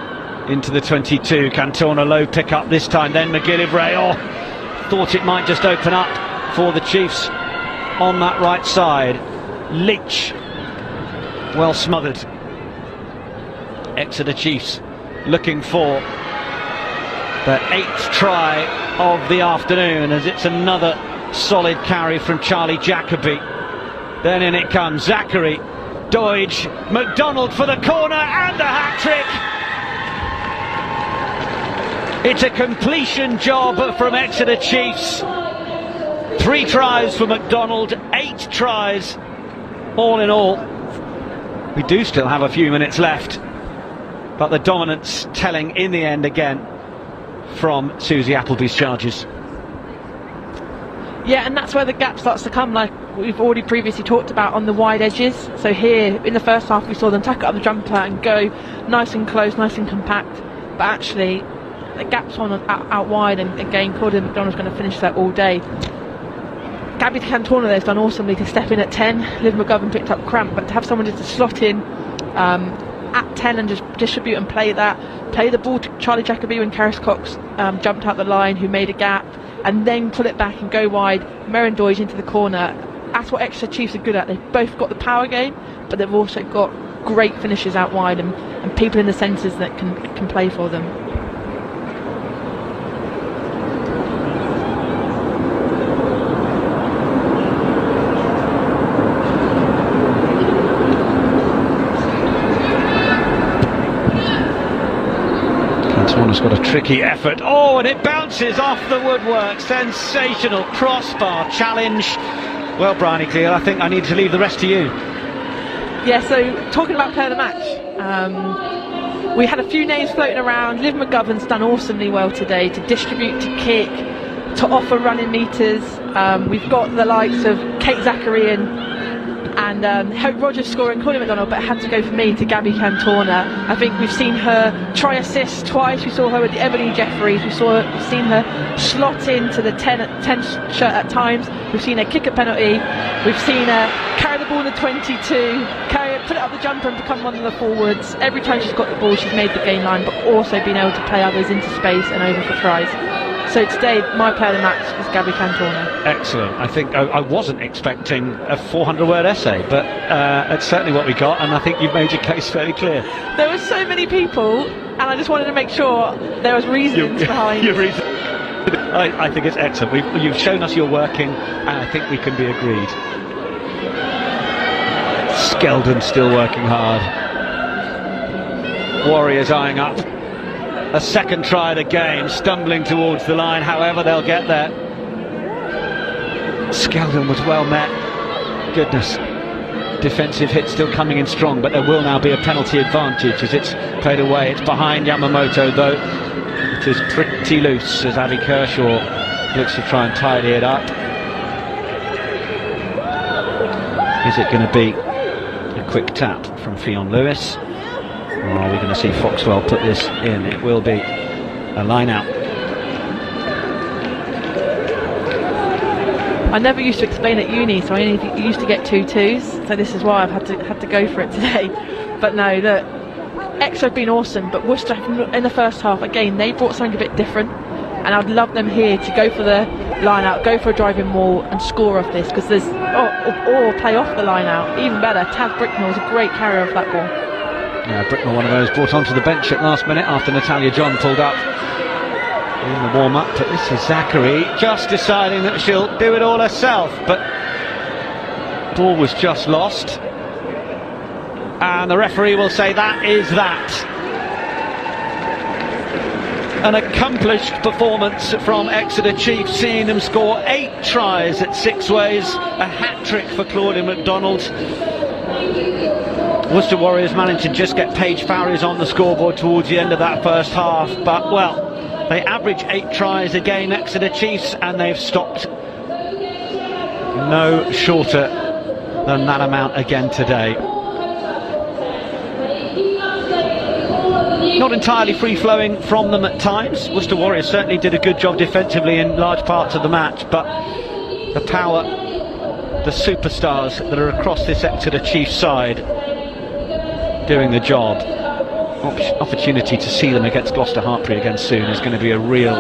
Into the 22, Cantona low pick up this time, then McGillivray, thought it might just open up for the Chiefs on that right side. Leach, well smothered. Exeter Chiefs looking for their 8th try of the afternoon, as it's another solid carry from Charlie Jacoby. Then in it comes Zachary, Doidge, McDonald for the corner and the hat-trick. It's a completion job from Exeter Chiefs. 3 tries for McDonald, 8 tries all in all. We do still have a few minutes left, but the dominance telling in the end again from Susie Appleby's charges. Yeah, and that's where the gap starts to come, like we've already previously talked about, on the wide edges. So here in the first half we saw them tack up the jumper and go nice and close, nice and compact, but actually the gap's on out wide, and again Claudia McDonald's going to finish that all day. Gabby Cantona there's done awesomely to step in at 10. Liv McGovern picked up cramp, but to have someone just to slot in at 10 and just distribute and play the ball to Charlie Jacoby when Karis Cox jumped out the line, who made a gap, and then pull it back and go wide, Merrin Doidge into the corner. That's what Exeter Chiefs are good at. They've both got the power game, but they've also got great finishes out wide and people in the centres that can play for them. Cantona's got a tricky effort. Oh, and it bounces off the woodwork. Sensational crossbar challenge. Well, Bryony Cleal, I think I need to leave the rest to you. Yeah, so talking about player of the match, we had a few names floating around. Liv McGovern's done awesomely well today to distribute, to kick, to offer running meters. We've got the likes of Kate Zachary and Hope Rogers scoring, Claudia McDonald, but it had to go for me to Gabby Cantona. I think we've seen her try assist twice. We saw her with the Ebony Jeffries. We've seen her slot into the 10 shirt at times. We've seen her kick a penalty. We've seen her carry the ball in the 22, put it up the jumper and become one of the forwards. Every time she's got the ball, she's made the game line, but also been able to play others into space and over for tries. So today, my player of the match is Gabby Cantona. Excellent. I think I wasn't expecting a 400-word essay, but it's certainly what we got, and I think you've made your case fairly clear. There were so many people, and I just wanted to make sure there was reasons behind it. I think it's excellent. You've shown us you're working, and I think we can be agreed. Skeldon still working hard. Warriors eyeing up a second try of the game, stumbling towards the line, however they'll get there. Skeldon was well met. Goodness. Defensive hit still coming in strong, but there will now be a penalty advantage as it's played away. It's behind Yamamoto though. It is pretty loose as Abby Kershaw looks to try and tidy it up. Is it going to be a quick tap from Fionn Lewis? Or are we going to see Foxwell put this in? It will be a line out. I never used to explain at uni, so I only used to get 2 2s, so this is why I've had to go for it today. But no, look, Exeter have been awesome, but Worcester in the first half, again, they brought something a bit different, and I'd love them here to go for the line out, go for a driving maul and score off this, because there's or play off the line out, even better. Taz Bricknell is a great carrier of that ball. Yeah, Bricknell, one of those brought onto the bench at last minute after Natalia John pulled up in the warm-up, but this is Zachary just deciding that she'll do it all herself, but ball was just lost, and the referee will say that is that. An accomplished performance from Exeter Chiefs, seeing them score 8 tries at 6 ways, a hat-trick for Claudia McDonald. Worcester Warriors managed to just get Paige Farries on the scoreboard towards the end of that first half, but well, they average 8 tries a game, Exeter Chiefs, and they've stopped no shorter than that amount again today. Not entirely free-flowing from them at times. Worcester Warriors certainly did a good job defensively in large parts of the match, but the power, the superstars that are across this Exeter Chiefs side doing the job. Opportunity to see them against Gloucester Hartpury again soon is going to be a real